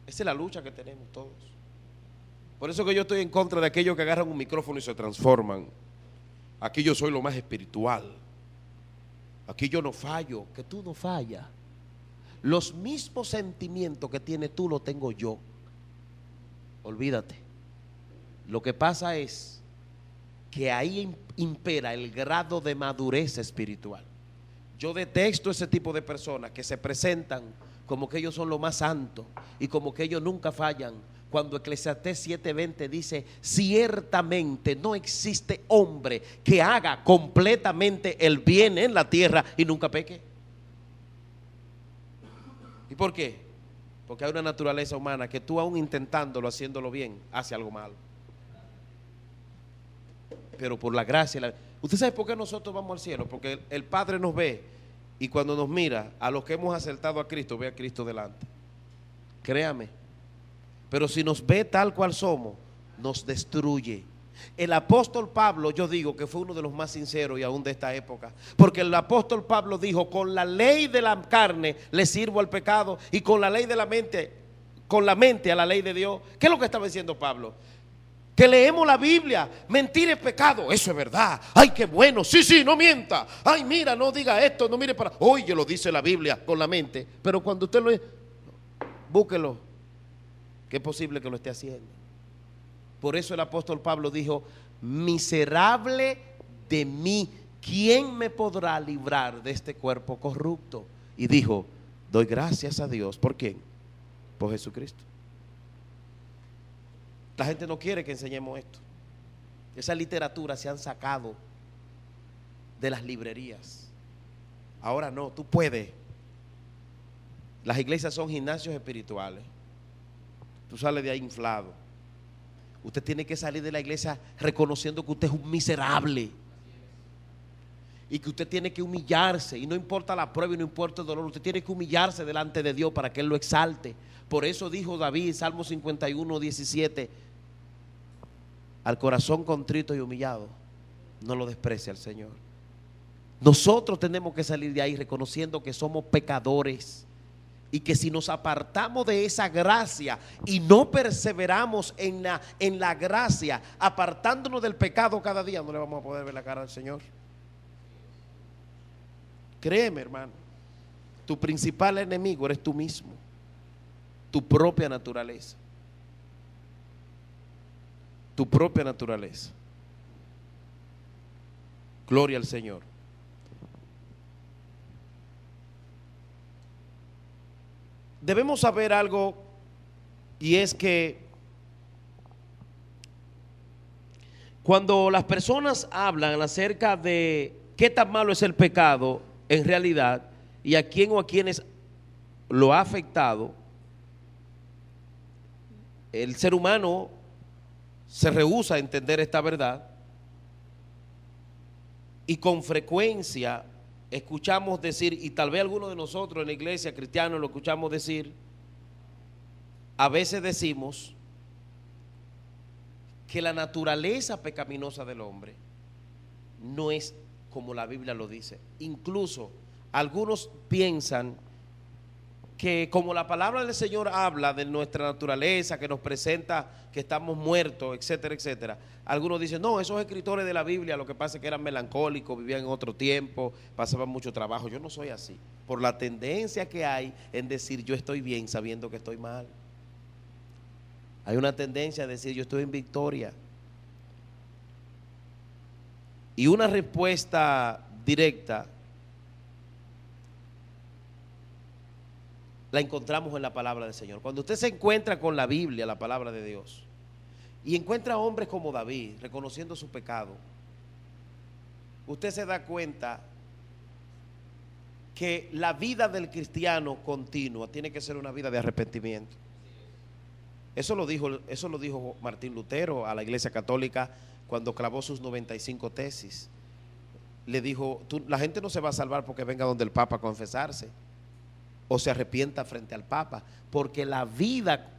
Esa es la lucha que tenemos todos. Por eso que yo estoy en contra de aquellos que agarran un micrófono y se transforman. Aquí yo soy lo más espiritual. Aquí yo no fallo. Que tú no fallas. Los mismos sentimientos que tienes tú los tengo yo. Olvídate. Lo que pasa es que ahí impera el grado de madurez espiritual. Yo detesto ese tipo de personas que se presentan como que ellos son lo más santo y como que ellos nunca fallan, cuando Eclesiastés 7:20 dice, ciertamente no existe hombre que haga completamente el bien en la tierra y nunca peque. ¿Y por qué? Porque hay una naturaleza humana que tú, aún intentándolo, haciéndolo bien, hace algo malo. Pero por la gracia, ¿usted sabe por qué nosotros vamos al cielo? Porque el Padre nos ve. Y cuando nos mira, a los que hemos acertado a Cristo, ve a Cristo delante. Créame. Pero si nos ve tal cual somos, nos destruye. El apóstol Pablo, yo digo que fue uno de los más sinceros y aún de esta época. Porque el apóstol Pablo dijo, con la ley de la carne le sirvo al pecado, y con la ley de la mente, con la mente a la ley de Dios. ¿Qué es lo que estaba diciendo Pablo? Que leemos la Biblia, mentir es pecado, eso es verdad. Ay, qué bueno, sí, no mienta. Ay, mira, no diga esto, no mire para. Oye, lo dice la Biblia con la mente. Pero cuando usted lo búsquelo, que es posible que lo esté haciendo. Por eso el apóstol Pablo dijo, miserable de mí, ¿quién me podrá librar de este cuerpo corrupto? Y dijo, doy gracias a Dios. ¿Por quién? Por Jesucristo. La gente no quiere que enseñemos esto. Esa literatura se han sacado de las librerías. Ahora no, tú puedes. Las iglesias son gimnasios espirituales. Tú sales de ahí inflado. Usted tiene que salir de la iglesia reconociendo que usted es un miserable y que usted tiene que humillarse, y no importa la prueba y no importa el dolor, usted tiene que humillarse delante de Dios para que Él lo exalte. Por eso dijo David, Salmo 51:17, al corazón contrito y humillado no lo desprecia el Señor. Nosotros tenemos que salir de ahí reconociendo que somos pecadores, y que si nos apartamos de esa gracia y no perseveramos en la gracia, apartándonos del pecado cada día, no le vamos a poder ver la cara al Señor. Créeme, hermano, tu principal enemigo eres tú mismo, tu propia naturaleza. Tu propia naturaleza. Gloria al Señor. Debemos saber algo Y es que cuando las personas hablan acerca de qué tan malo es el pecado en realidad y a quién o a quienes lo ha afectado, el ser humano se rehúsa a entender esta verdad y con frecuencia escuchamos decir, y tal vez algunos de nosotros en la iglesia cristiana lo escuchamos decir, a veces decimos que la naturaleza pecaminosa del hombre no es como la Biblia lo dice. Incluso algunos piensan que como la palabra del Señor habla de nuestra naturaleza, que nos presenta que estamos muertos, etcétera, etcétera, algunos dicen, no, esos escritores de la Biblia lo que pasa es que eran melancólicos, vivían en otro tiempo, pasaban mucho trabajo. Yo no soy así, por la tendencia que hay en decir yo estoy bien sabiendo que estoy mal. Hay una tendencia a decir yo estoy en victoria. Y una respuesta directa la encontramos en la palabra del Señor. Cuando usted se encuentra con la Biblia, la palabra de Dios, y encuentra hombres como David reconociendo su pecado, usted se da cuenta que la vida del cristiano continua tiene que ser una vida de arrepentimiento. Eso lo dijo Martín Lutero a la Iglesia Católica cuando clavó sus 95 tesis. Le dijo, la gente no se va a salvar porque venga donde el Papa a confesarse o se arrepienta frente al Papa, porque la vida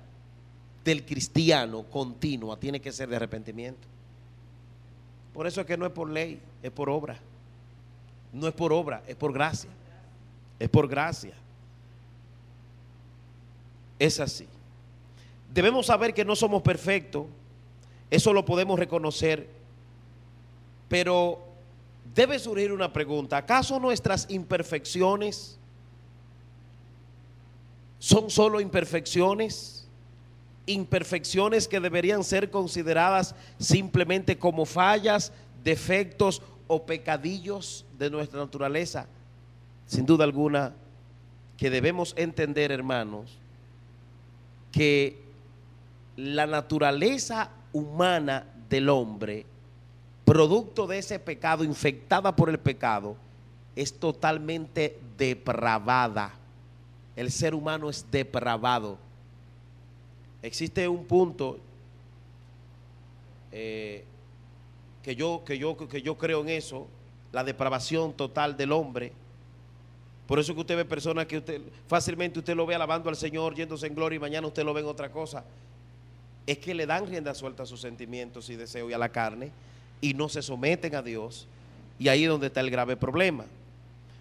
del cristiano continua tiene que ser de arrepentimiento. Por eso es que no es por ley, es por obra. No es por obra, es por gracia. Es por gracia. Es así. Debemos saber que no somos perfectos, eso lo podemos reconocer, pero debe surgir una pregunta: ¿acaso nuestras imperfecciones son solo imperfecciones? Imperfecciones que deberían ser consideradas simplemente como fallas, defectos o pecadillos de nuestra naturaleza. Sin duda alguna que debemos entender, hermanos, que la naturaleza humana del hombre, producto de ese pecado, infectada por el pecado, es totalmente depravada. El ser humano es depravado. Existe un punto que yo creo en eso, la depravación total del hombre. Por eso que usted ve personas que fácilmente usted lo ve alabando al Señor, yéndose en gloria, y mañana usted lo ve en otra cosa. Es que le dan rienda suelta a sus sentimientos y deseos y a la carne y no se someten a Dios, y ahí es donde está el grave problema.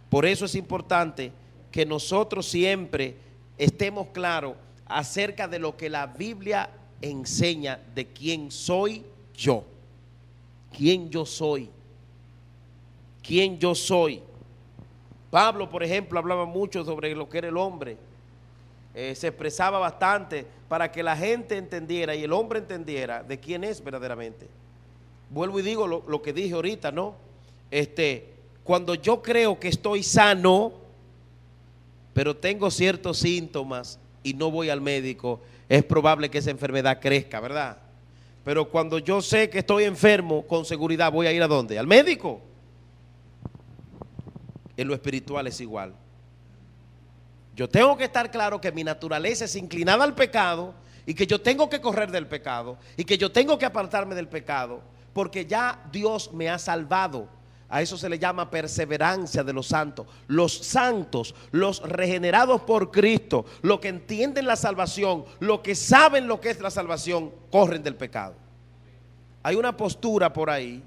Por eso es importante que nosotros siempre estemos claros acerca de lo que la Biblia enseña de quién soy yo, quién yo soy, quién yo soy. Pablo, por ejemplo, hablaba mucho sobre lo que era el hombre. Se expresaba bastante para que la gente entendiera y el hombre entendiera de quién es verdaderamente. Vuelvo y digo lo que dije ahorita, ¿no? Cuando yo creo que estoy sano, pero tengo ciertos síntomas y no voy al médico, es probable que esa enfermedad crezca, ¿verdad? Pero cuando yo sé que estoy enfermo, con seguridad voy a ir ¿a dónde? Al médico. En lo espiritual es igual. Yo tengo que estar claro que mi naturaleza es inclinada al pecado y que yo tengo que correr del pecado y que yo tengo que apartarme del pecado porque ya Dios me ha salvado. A eso se le llama perseverancia de los santos. Los santos, los regenerados por Cristo, los que entienden la salvación, los que saben lo que es la salvación, corren del pecado. Hay una postura por ahí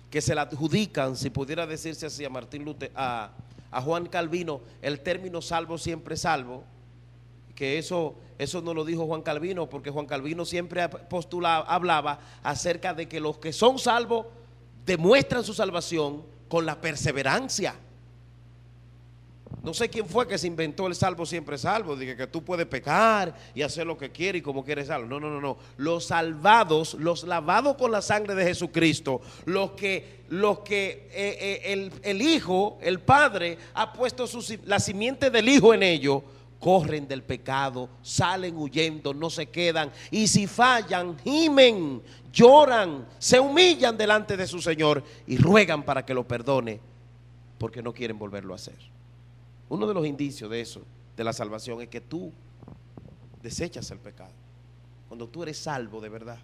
que se la adjudican, si pudiera decirse así, a Martín Lutero, a Juan Calvino, el término salvo siempre salvo, que eso no lo dijo Juan Calvino, porque Juan Calvino siempre hablaba acerca de que los que son salvos demuestran su salvación con la perseverancia. No sé quién fue que se inventó el salvo siempre salvo, de que tú puedes pecar y hacer lo que quieres y como quieres salvo. No. Los salvados, los lavados con la sangre de Jesucristo, los que el Hijo, el Padre, ha puesto la simiente del Hijo en ellos, corren del pecado, salen huyendo, no se quedan, y si fallan, gimen, lloran, se humillan delante de su Señor y ruegan para que lo perdone, porque no quieren volverlo a hacer. Uno de los indicios de eso, de la salvación, es que tú desechas el pecado. Cuando tú eres salvo de verdad,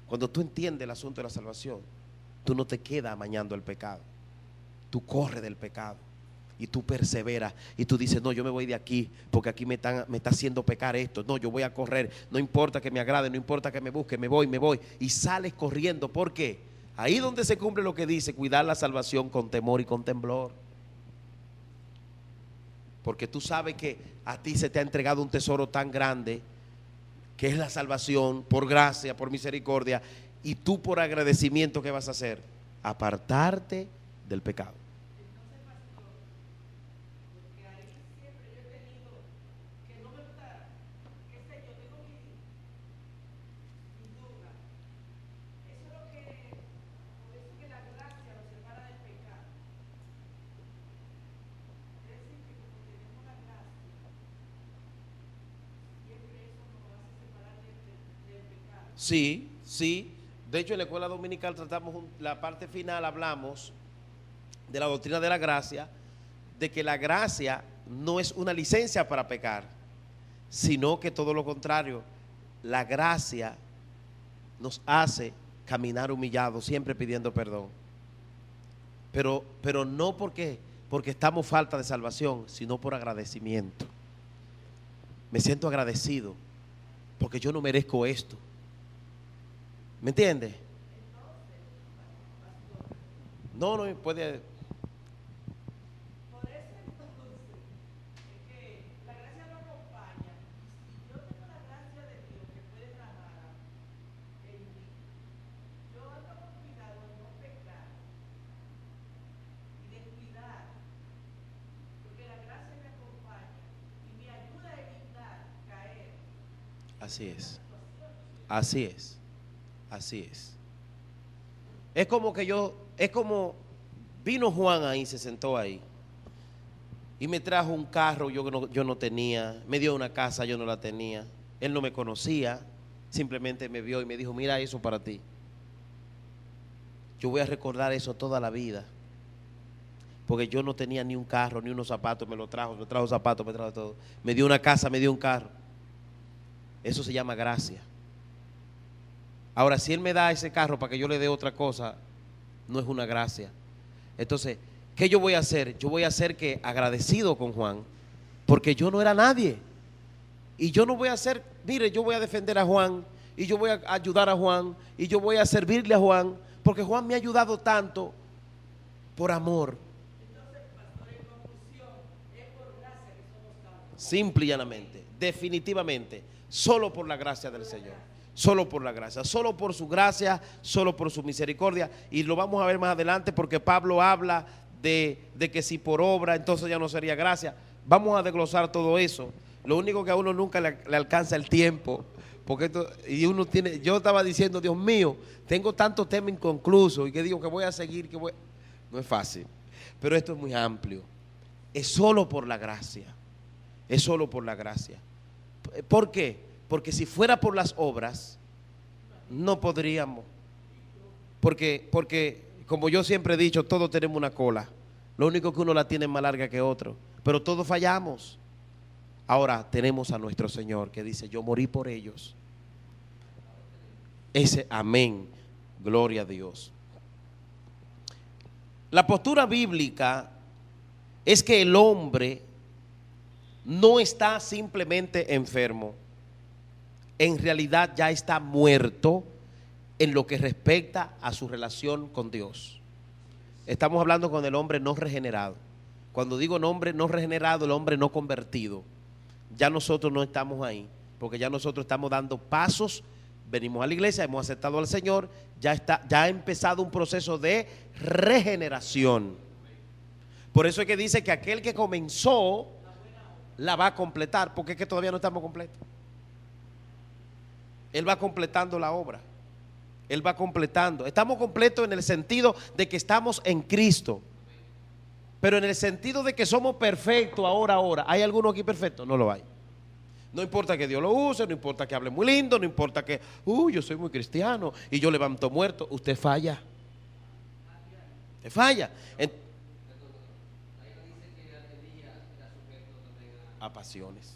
cuando tú entiendes el asunto de la salvación, tú no te quedas amañando el pecado, tú corres del pecado y tú perseveras y tú dices, no, yo me voy de aquí porque aquí me está haciendo pecar esto, no, yo voy a correr, no importa que me agrade, no importa que me busque, me voy, y sales corriendo. ¿Por qué? Ahí donde se cumple lo que dice, cuidar la salvación con temor y con temblor, porque tú sabes que a ti se te ha entregado un tesoro tan grande, que es la salvación por gracia, por misericordia, y tú por agradecimiento, ¿qué vas a hacer? Apartarte del pecado. Sí, sí. De hecho, en la escuela dominical tratamos la parte final, hablamos de la doctrina de la gracia, de que la gracia no es una licencia para pecar, sino que todo lo contrario, la gracia nos hace caminar humillados, siempre pidiendo perdón. Pero no porque estamos falta de salvación, sino por agradecimiento. Me siento agradecido porque yo no merezco esto. ¿Me entiendes? No puede. Por eso entonces es que la gracia lo acompaña. Y si yo tengo la gracia de Dios que puede trabajar en mí, yo ando con cuidado de no pecar y de cuidar, porque la gracia me acompaña y me ayuda a evitar caer. Así es. Así es. Así es. Es como vino Juan ahí, se sentó ahí y me trajo un carro yo no tenía, me dio una casa, yo no la tenía. Él no me conocía, simplemente me vio y me dijo, mira eso para ti. Yo voy a recordar eso toda la vida, porque yo no tenía ni un carro, ni unos zapatos, me trajo zapatos, me trajo todo. Me dio una casa, me dio un carro. Eso se llama gracia. Ahora, si Él me da ese carro para que yo le dé otra cosa, no es una gracia. Entonces, ¿qué yo voy a hacer? Yo voy a ser que agradecido con Juan, porque yo no era nadie. Y yo no voy a hacer, mire, yo voy a defender a Juan, y yo voy a ayudar a Juan, y yo voy a servirle a Juan, porque Juan me ha ayudado tanto por amor. Entonces, pastor, en conclusión, es por gracia que somos salvos. Simple y llanamente, definitivamente, solo por la gracia del Señor. Solo por la gracia, solo por su gracia, solo por su misericordia. Y lo vamos a ver más adelante porque Pablo habla de que si por obra, entonces ya no sería gracia. Vamos a desglosar todo eso. Lo único que a uno nunca le alcanza el tiempo. Porque yo estaba diciendo, Dios mío, tengo tantos temas inconclusos y que digo que voy a seguir, no es fácil. Pero esto es muy amplio. Es solo por la gracia. Es solo por la gracia. ¿Por qué? Porque si fuera por las obras, no podríamos. Porque como yo siempre he dicho, todos tenemos una cola. Lo único que uno la tiene más larga que otro. Pero todos fallamos. Ahora tenemos a nuestro Señor que dice, yo morí por ellos. Ese amén. Gloria a Dios. La postura bíblica es que el hombre no está simplemente enfermo. En realidad ya está muerto en lo que respecta a su relación con Dios. Estamos hablando con el hombre no regenerado. Cuando digo hombre no regenerado, el hombre no convertido. Ya nosotros no estamos ahí, porque ya nosotros estamos dando pasos. Venimos a la iglesia, hemos aceptado al Señor, ya ha empezado un proceso de regeneración. Por eso es que dice que aquel que comenzó la va a completar, porque es que todavía no estamos completos. Él va completando la obra. Él va completando. Estamos completos en el sentido de que estamos en Cristo. Pero en el sentido de que somos perfectos ahora, ¿hay alguno aquí perfecto? No lo hay. No importa que Dios lo use, no importa que hable muy lindo, no importa que, yo soy muy cristiano y yo levanto muertos. Usted falla. Usted falla. A pasiones.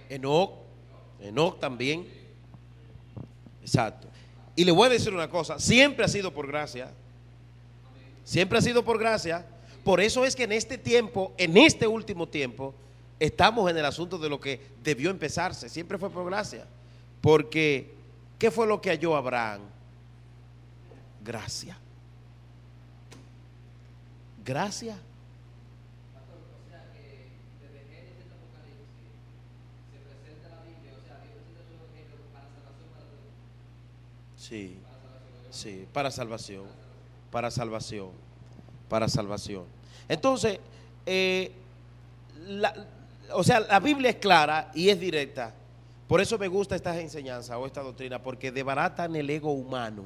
Enoc también. Exacto. Y le voy a decir una cosa, siempre ha sido por gracia. Siempre ha sido por gracia. Por eso es que en este tiempo, en este último tiempo, estamos en el asunto de lo que debió empezarse. Siempre fue por gracia. Porque, ¿qué fue lo que halló Abraham? Gracia. Gracia. Sí, sí, para salvación, para salvación, para salvación. Entonces, la Biblia es clara y es directa. Por eso me gusta esta enseñanza o esta doctrina, porque desbaratan el ego humano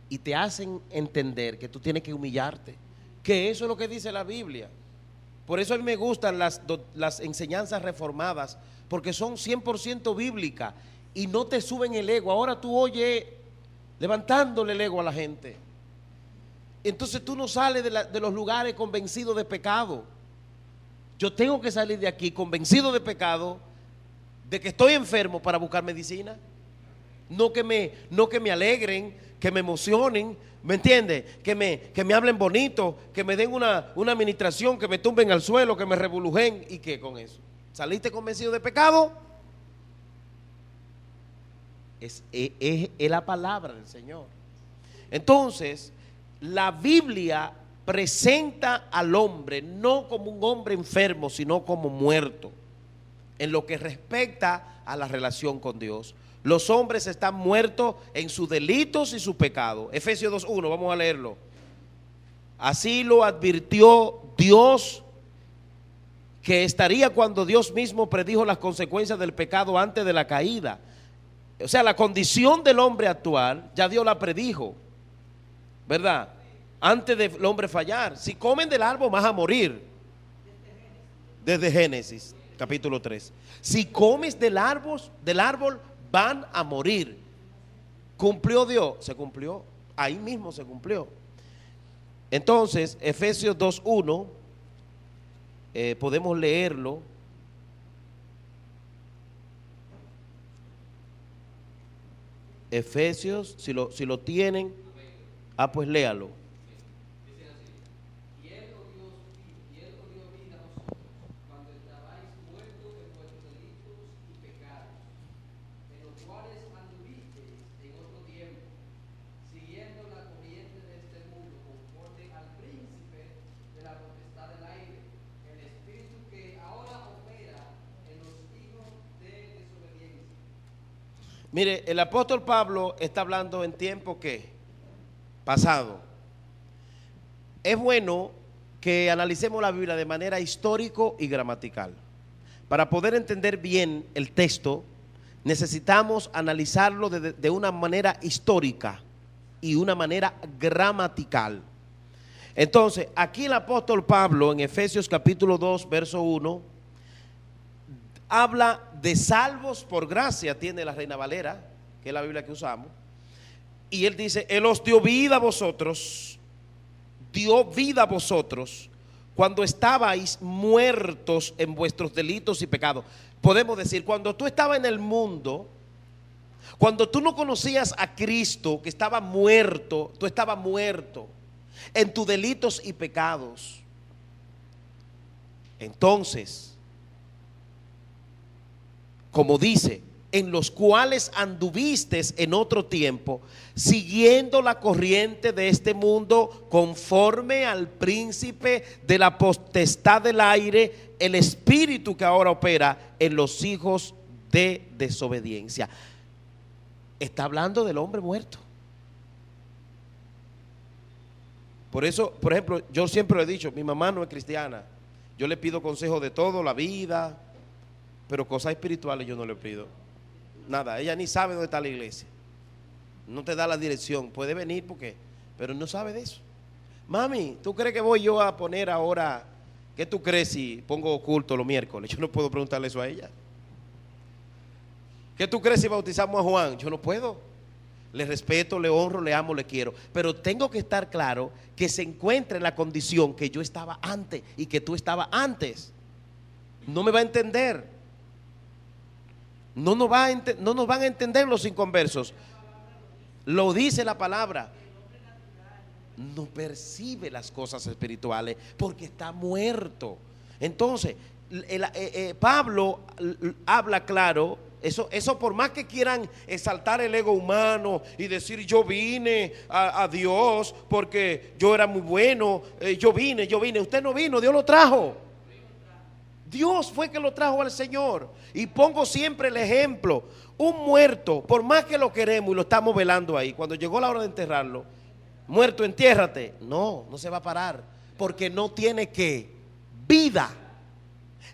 y te hacen entender que tú tienes que humillarte, que eso es lo que dice la Biblia. Por eso a mí me gustan las enseñanzas reformadas, porque son 100% bíblicas y no te suben el ego. Ahora tú oyes levantándole el ego a la gente. Entonces tú no sales de los lugares convencido de pecado. Yo tengo que salir de aquí convencido de pecado, de que estoy enfermo para buscar medicina. No que me alegren, que me emocionen, ¿me entiendes? Que me hablen bonito, que me den una administración, que me tumben al suelo, que me revolujen. ¿Y qué con eso? ¿Saliste convencido de pecado? Es la palabra del Señor. Entonces, la Biblia presenta al hombre no como un hombre enfermo, sino como muerto. En lo que respecta a la relación con Dios, los hombres están muertos en sus delitos y sus pecados. Efesios 2:1, vamos a leerlo. Así lo advirtió Dios, que estaría cuando Dios mismo predijo las consecuencias del pecado antes de la caída. O sea, la condición del hombre actual, ya Dios la predijo, ¿verdad? Antes del hombre fallar. Si comen del árbol vas a morir. Desde Génesis, capítulo 3. Si comes del árbol van a morir. ¿Cumplió Dios? Se cumplió. Ahí mismo se cumplió. Entonces, Efesios 2:1, podemos leerlo. Efesios, si lo tienen, pues léalo. Y él os dio vida a vosotros cuando estabais muertos en vuestros delitos y pecados, en los cuales anduvisteis en otro tiempo, siguiendo la corriente de este mundo, conforme al príncipe de la potestad del aire, el espíritu que ahora opera en los hijos de desobediencia. Mire, el apóstol Pablo está hablando en tiempo que pasado. Es bueno que analicemos la Biblia de manera histórico y gramatical. Para poder entender bien el texto, necesitamos analizarlo de una manera histórica y una manera gramatical. Entonces, aquí el apóstol Pablo en Efesios capítulo 2, verso 1, habla de salvos por gracia, tiene la Reina Valera, que es la Biblia que usamos, y él dice, él os dio vida a vosotros, cuando estabais muertos en vuestros delitos y pecados. Podemos decir, cuando tú estabas en el mundo, cuando tú no conocías a Cristo, que estaba muerto, tú estabas muerto en tus delitos y pecados. Entonces, como dice, en los cuales anduviste en otro tiempo, siguiendo la corriente de este mundo, conforme al príncipe de la potestad del aire, el espíritu que ahora opera en los hijos de desobediencia. Está hablando del hombre muerto. Por eso, por ejemplo, yo siempre lo he dicho, mi mamá no es cristiana. Yo le pido consejo de todo, la vida, pero cosas espirituales yo no le pido. Nada, ella ni sabe dónde está la iglesia. No te da la dirección, puede venir pero no sabe de eso. Mami, ¿tú crees que voy yo a poner ahora? ¿Qué tú crees si pongo culto los miércoles? Yo no puedo preguntarle eso a ella. ¿Qué tú crees si bautizamos a Juan? Yo no puedo. Le respeto, le honro, le amo, le quiero. Pero tengo que estar claro que se encuentra en la condición que yo estaba antes y que tú estabas antes. No me va a entender. No nos van a entender los inconversos. Lo dice la palabra. No percibe las cosas espirituales porque está muerto. Entonces, Pablo habla claro. Eso por más que quieran exaltar el ego humano y decir yo vine a Dios porque yo era muy bueno, yo vine, usted no vino, Dios lo trajo. Dios fue que lo trajo al Señor. Y pongo siempre el ejemplo, un muerto, por más que lo queremos y lo estamos velando ahí, cuando llegó la hora de enterrarlo, muerto, entiérrate. No se va a parar, porque no tiene que vida.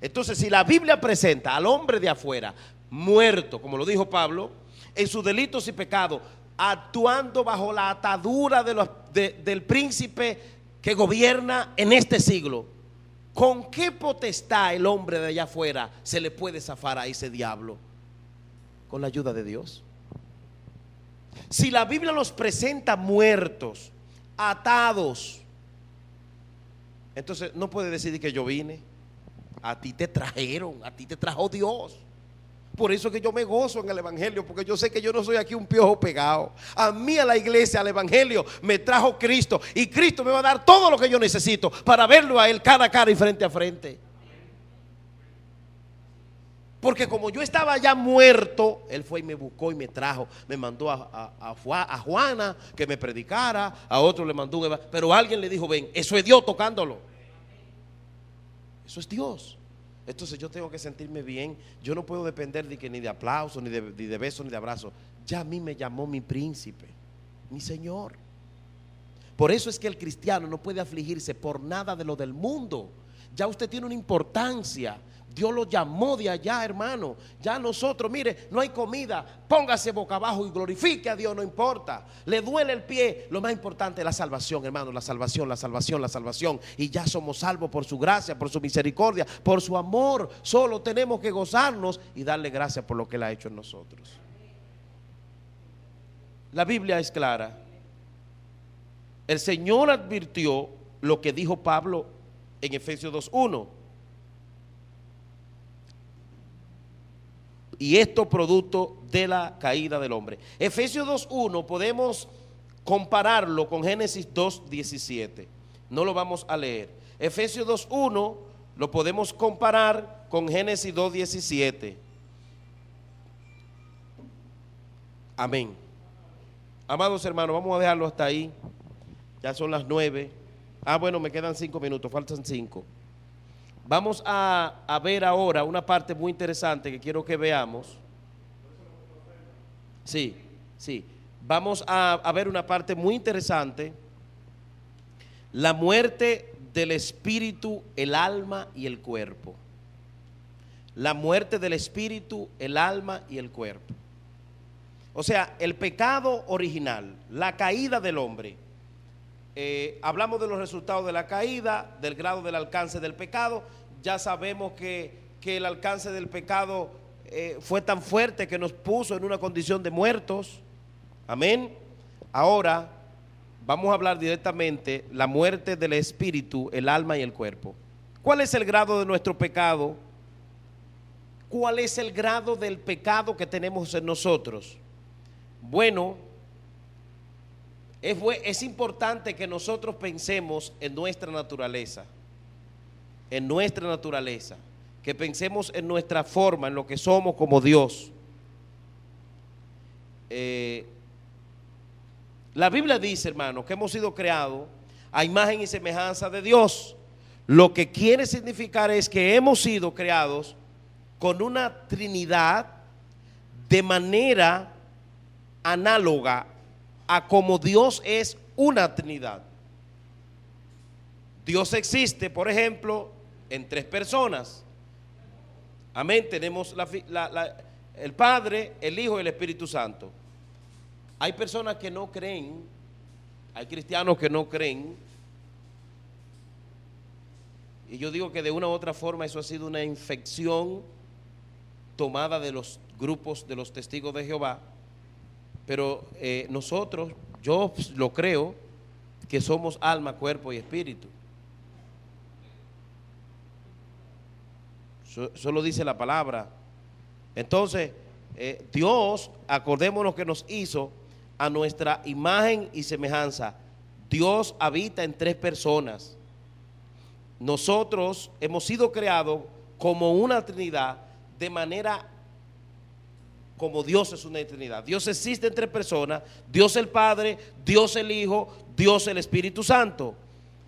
Entonces, si la Biblia presenta al hombre de afuera muerto, como lo dijo Pablo, en sus delitos y pecados, actuando bajo la atadura del príncipe que gobierna en este siglo, ¿con qué potestad el hombre de allá afuera se le puede zafar a ese diablo? Con la ayuda de Dios. Si la Biblia los presenta muertos, atados, entonces no puede decir que yo vine. A ti te trajeron, a ti te trajo Dios. Por eso que yo me gozo en el evangelio, porque yo sé que yo no soy aquí un piojo pegado. A mí, a la iglesia, al evangelio, me trajo Cristo, y Cristo me va a dar todo lo que yo necesito para verlo a Él cara a cara y frente a frente. Porque como yo estaba ya muerto, Él fue y me buscó y me trajo. Me mandó a Juana que me predicara, a otro le mandó pero alguien le dijo, ven, eso es Dios tocándolo. Eso es Dios. Entonces yo tengo que sentirme bien. Yo no puedo depender ni de aplausos, ni de besos, ni de abrazos. Ya a mí me llamó mi príncipe, mi Señor. Por eso es que el cristiano no puede afligirse por nada de lo del mundo. Ya usted tiene una importancia. Dios lo llamó de allá, hermano. Ya nosotros, mire, no hay comida, póngase boca abajo y glorifique a Dios, no importa. Le duele el pie, lo más importante es la salvación, hermano. La salvación, la salvación, la salvación. Y ya somos salvos por su gracia, por su misericordia, por su amor. Solo tenemos que gozarnos y darle gracias por lo que Él ha hecho en nosotros. La Biblia es clara. El Señor advirtió lo que dijo Pablo en Efesios 2:1. Y esto producto de la caída del hombre. Efesios 2:1 podemos compararlo con Génesis 2:17. No lo vamos a leer. Efesios 2:1 lo podemos comparar con Génesis 2:17. Amén. Amados hermanos, vamos a dejarlo hasta ahí. Ya son las 9. Bueno, me quedan 5 minutos, faltan 5. Vamos a ver ahora una parte muy interesante que quiero que veamos. Sí. Vamos a ver una parte muy interesante. La muerte del espíritu, el alma y el cuerpo. La muerte del espíritu, el alma y el cuerpo. O sea, el pecado original, la caída del hombre. Hablamos de los resultados de la caída, del grado del alcance del pecado. Ya sabemos que el alcance del pecado fue tan fuerte que nos puso en una condición de muertos. Amén. Ahora vamos a hablar directamente la muerte del espíritu, el alma y el cuerpo. ¿Cuál es el grado de nuestro pecado? ¿Cuál es el grado del pecado que tenemos en nosotros? Bueno, es importante que nosotros pensemos en nuestra naturaleza. En nuestra naturaleza. Que pensemos en nuestra forma, en lo que somos como Dios. La Biblia dice, hermano, que hemos sido creados a imagen y semejanza de Dios. Lo que quiere significar es que hemos sido creados con una Trinidad de manera análoga a como Dios es una Trinidad. Dios existe, por ejemplo, en 3 personas. Amén. Tenemos el Padre, el Hijo y el Espíritu Santo. Hay personas que no creen, hay cristianos que no creen Y yo digo que de una u otra forma eso ha sido una infección tomada de los grupos de los testigos de Jehová. Pero nosotros, yo lo creo, que somos alma, cuerpo y espíritu. Eso lo dice la palabra. Entonces, Dios, acordémonos que nos hizo a nuestra imagen y semejanza. Dios habita en 3 personas. Nosotros hemos sido creados como una Trinidad, de manera como Dios es una Trinidad. Dios existe en 3 personas: Dios el Padre, Dios el Hijo, Dios el Espíritu Santo.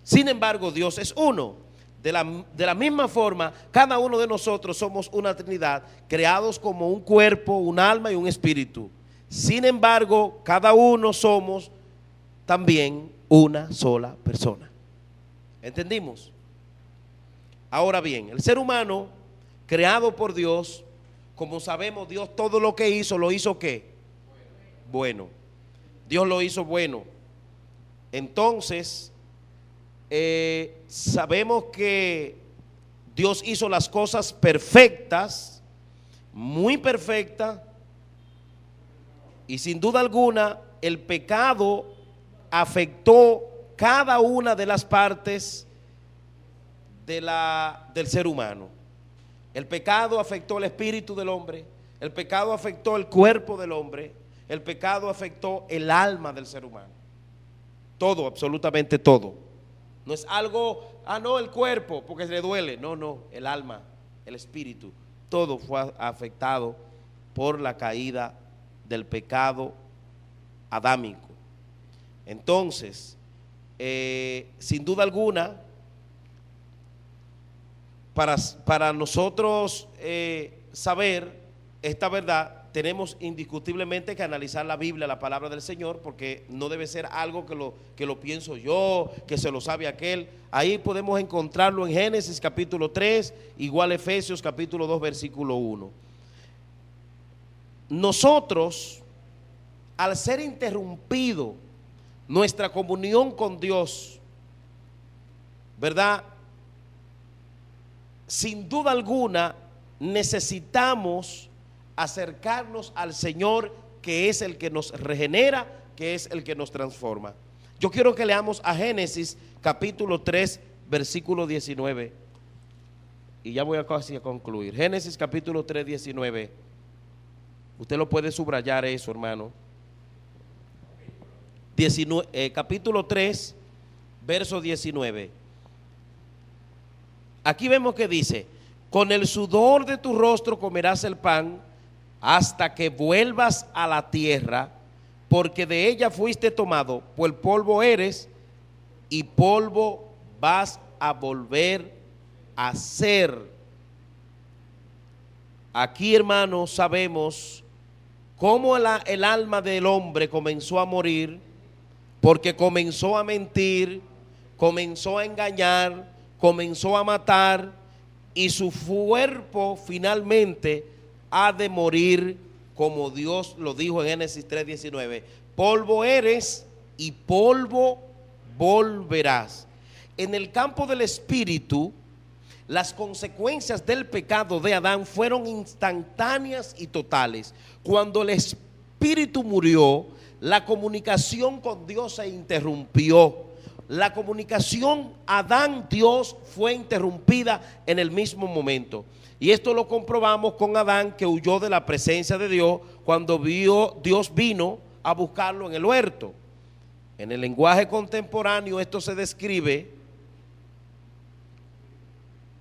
Sin embargo, Dios es uno. De la misma forma, cada uno de nosotros somos una Trinidad, creados como un cuerpo, un alma y un espíritu. Sin embargo, cada uno somos también una sola persona. ¿Entendimos? Ahora bien, el ser humano, creado por Dios, como sabemos, Dios todo lo que hizo, ¿lo hizo qué? Bueno. Dios lo hizo bueno. Entonces, sabemos que Dios hizo las cosas perfectas, muy perfectas, y sin duda alguna el pecado afectó cada una de las partes del ser humano. El pecado afectó el espíritu del hombre, el pecado afectó el cuerpo del hombre, el pecado afectó el alma del ser humano. Todo, absolutamente todo. No es algo, no, el cuerpo, porque le duele. No, no, el alma, el espíritu. Todo fue afectado por la caída del pecado adámico. Entonces, sin duda alguna, para nosotros saber esta verdad, tenemos indiscutiblemente que analizar la Biblia, la palabra del Señor, porque no debe ser algo que lo pienso yo, que se lo sabe aquel. Ahí podemos encontrarlo en Génesis capítulo 3, igual Efesios capítulo 2, versículo 1. Nosotros, al ser interrumpido nuestra comunión con Dios, ¿verdad? Sin duda alguna necesitamos acercarnos al Señor, que es el que nos regenera, que es el que nos transforma. Yo quiero que leamos a Génesis capítulo 3, versículo 19. Y ya voy a casi a concluir. Génesis capítulo 3, 19. Usted lo puede subrayar eso, hermano. Capítulo 3, verso 19. Aquí vemos que dice: con el sudor de tu rostro comerás el pan hasta que vuelvas a la tierra, porque de ella fuiste tomado, pues polvo eres y polvo vas a volver a ser. Aquí, hermanos, sabemos cómo el alma del hombre comenzó a morir, porque comenzó a mentir, comenzó a engañar, comenzó a matar, y su cuerpo finalmente ha de morir, como Dios lo dijo en Génesis 3:19. Polvo eres y polvo volverás. En el campo del espíritu, las consecuencias del pecado de Adán fueron instantáneas y totales. Cuando el espíritu murió, la comunicación con Dios se interrumpió. La comunicación Adán-Dios fue interrumpida en el mismo momento. Y esto lo comprobamos con Adán, que huyó de la presencia de Dios cuando Dios vino a buscarlo en el huerto. En el lenguaje contemporáneo esto se describe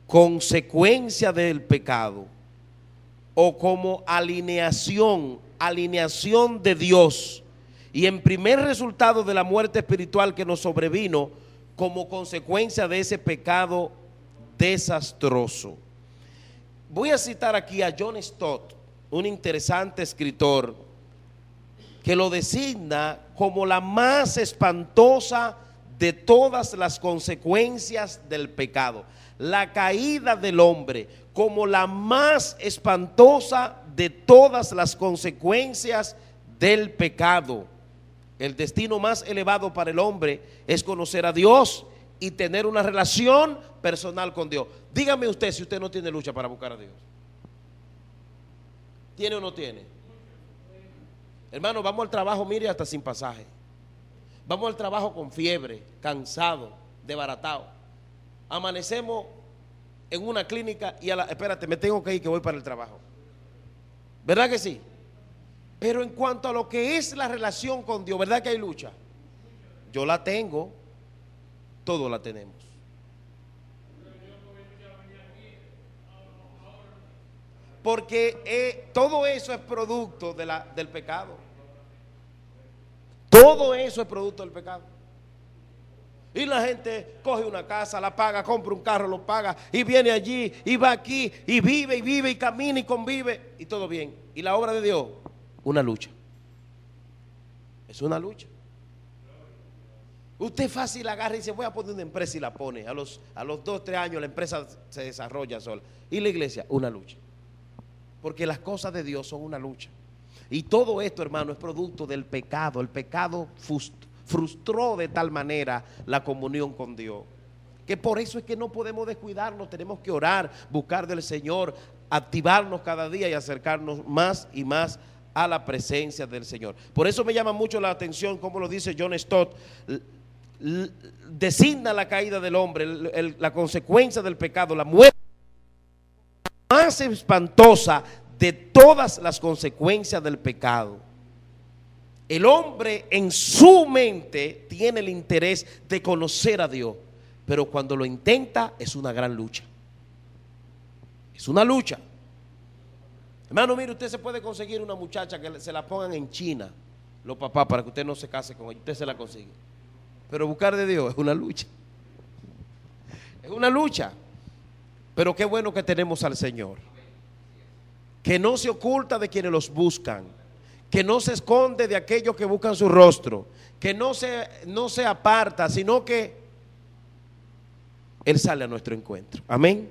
consecuencia del pecado, o como alineación de Dios, y en primer resultado de la muerte espiritual que nos sobrevino como consecuencia de ese pecado desastroso. Voy a citar aquí a John Stott, un interesante escritor, que lo designa como la más espantosa de todas las consecuencias del pecado. La caída del hombre como la más espantosa de todas las consecuencias del pecado. El destino más elevado para el hombre es conocer a Dios y tener una relación personal con Dios. Dígame usted si usted no tiene lucha para buscar a Dios. ¿Tiene o no tiene? Hermano, vamos al trabajo, mire, hasta sin pasaje. Vamos al trabajo con fiebre, cansado, desbaratado. Amanecemos en una clínica y espérate, me tengo que ir, que voy para el trabajo. ¿Verdad que sí? Pero en cuanto a lo que es la relación con Dios, ¿verdad que hay lucha? Yo la tengo, todos la tenemos. Porque todo eso es producto del pecado. Todo eso es producto del pecado. Y la gente coge una casa, la paga, compra un carro, lo paga, y viene allí, y va aquí, y vive, y camina, y convive, y todo bien. Y la obra de Dios, una lucha. Es una lucha. Usted fácil agarra y dice, voy a poner una empresa, y la pone. A los 2, 3 años la empresa se desarrolla sola. Y la iglesia, una lucha. Porque las cosas de Dios son una lucha. Y todo esto, hermano, es producto del pecado. El pecado frustró de tal manera la comunión con Dios, que por eso es que no podemos descuidarnos. Tenemos que orar, buscar del Señor, activarnos cada día y acercarnos más y más a la presencia del Señor. Por eso me llama mucho la atención, como lo dice John Stott, designa la caída del hombre, la consecuencia del pecado, la muerte más espantosa de todas las consecuencias del pecado. El hombre en su mente tiene el interés de conocer a Dios, pero cuando lo intenta es una gran lucha. Es una lucha. Hermano, mire, usted se puede conseguir una muchacha que se la pongan en China, los papás, para que usted no se case con ella. Usted se la consigue. Pero buscar de Dios es una lucha. Es una lucha. Pero qué bueno que tenemos al Señor, que no se oculta de quienes los buscan, que no se esconde de aquellos que buscan su rostro, que no se aparta, sino que Él sale a nuestro encuentro. Amén.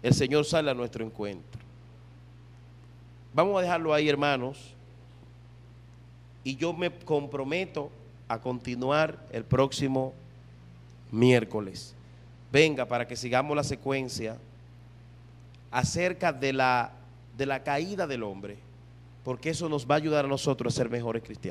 El Señor sale a nuestro encuentro. Vamos a dejarlo ahí, hermanos. Y yo me comprometo a continuar el próximo miércoles. Venga, para que sigamos la secuencia acerca de la caída del hombre, porque eso nos va a ayudar a nosotros a ser mejores cristianos.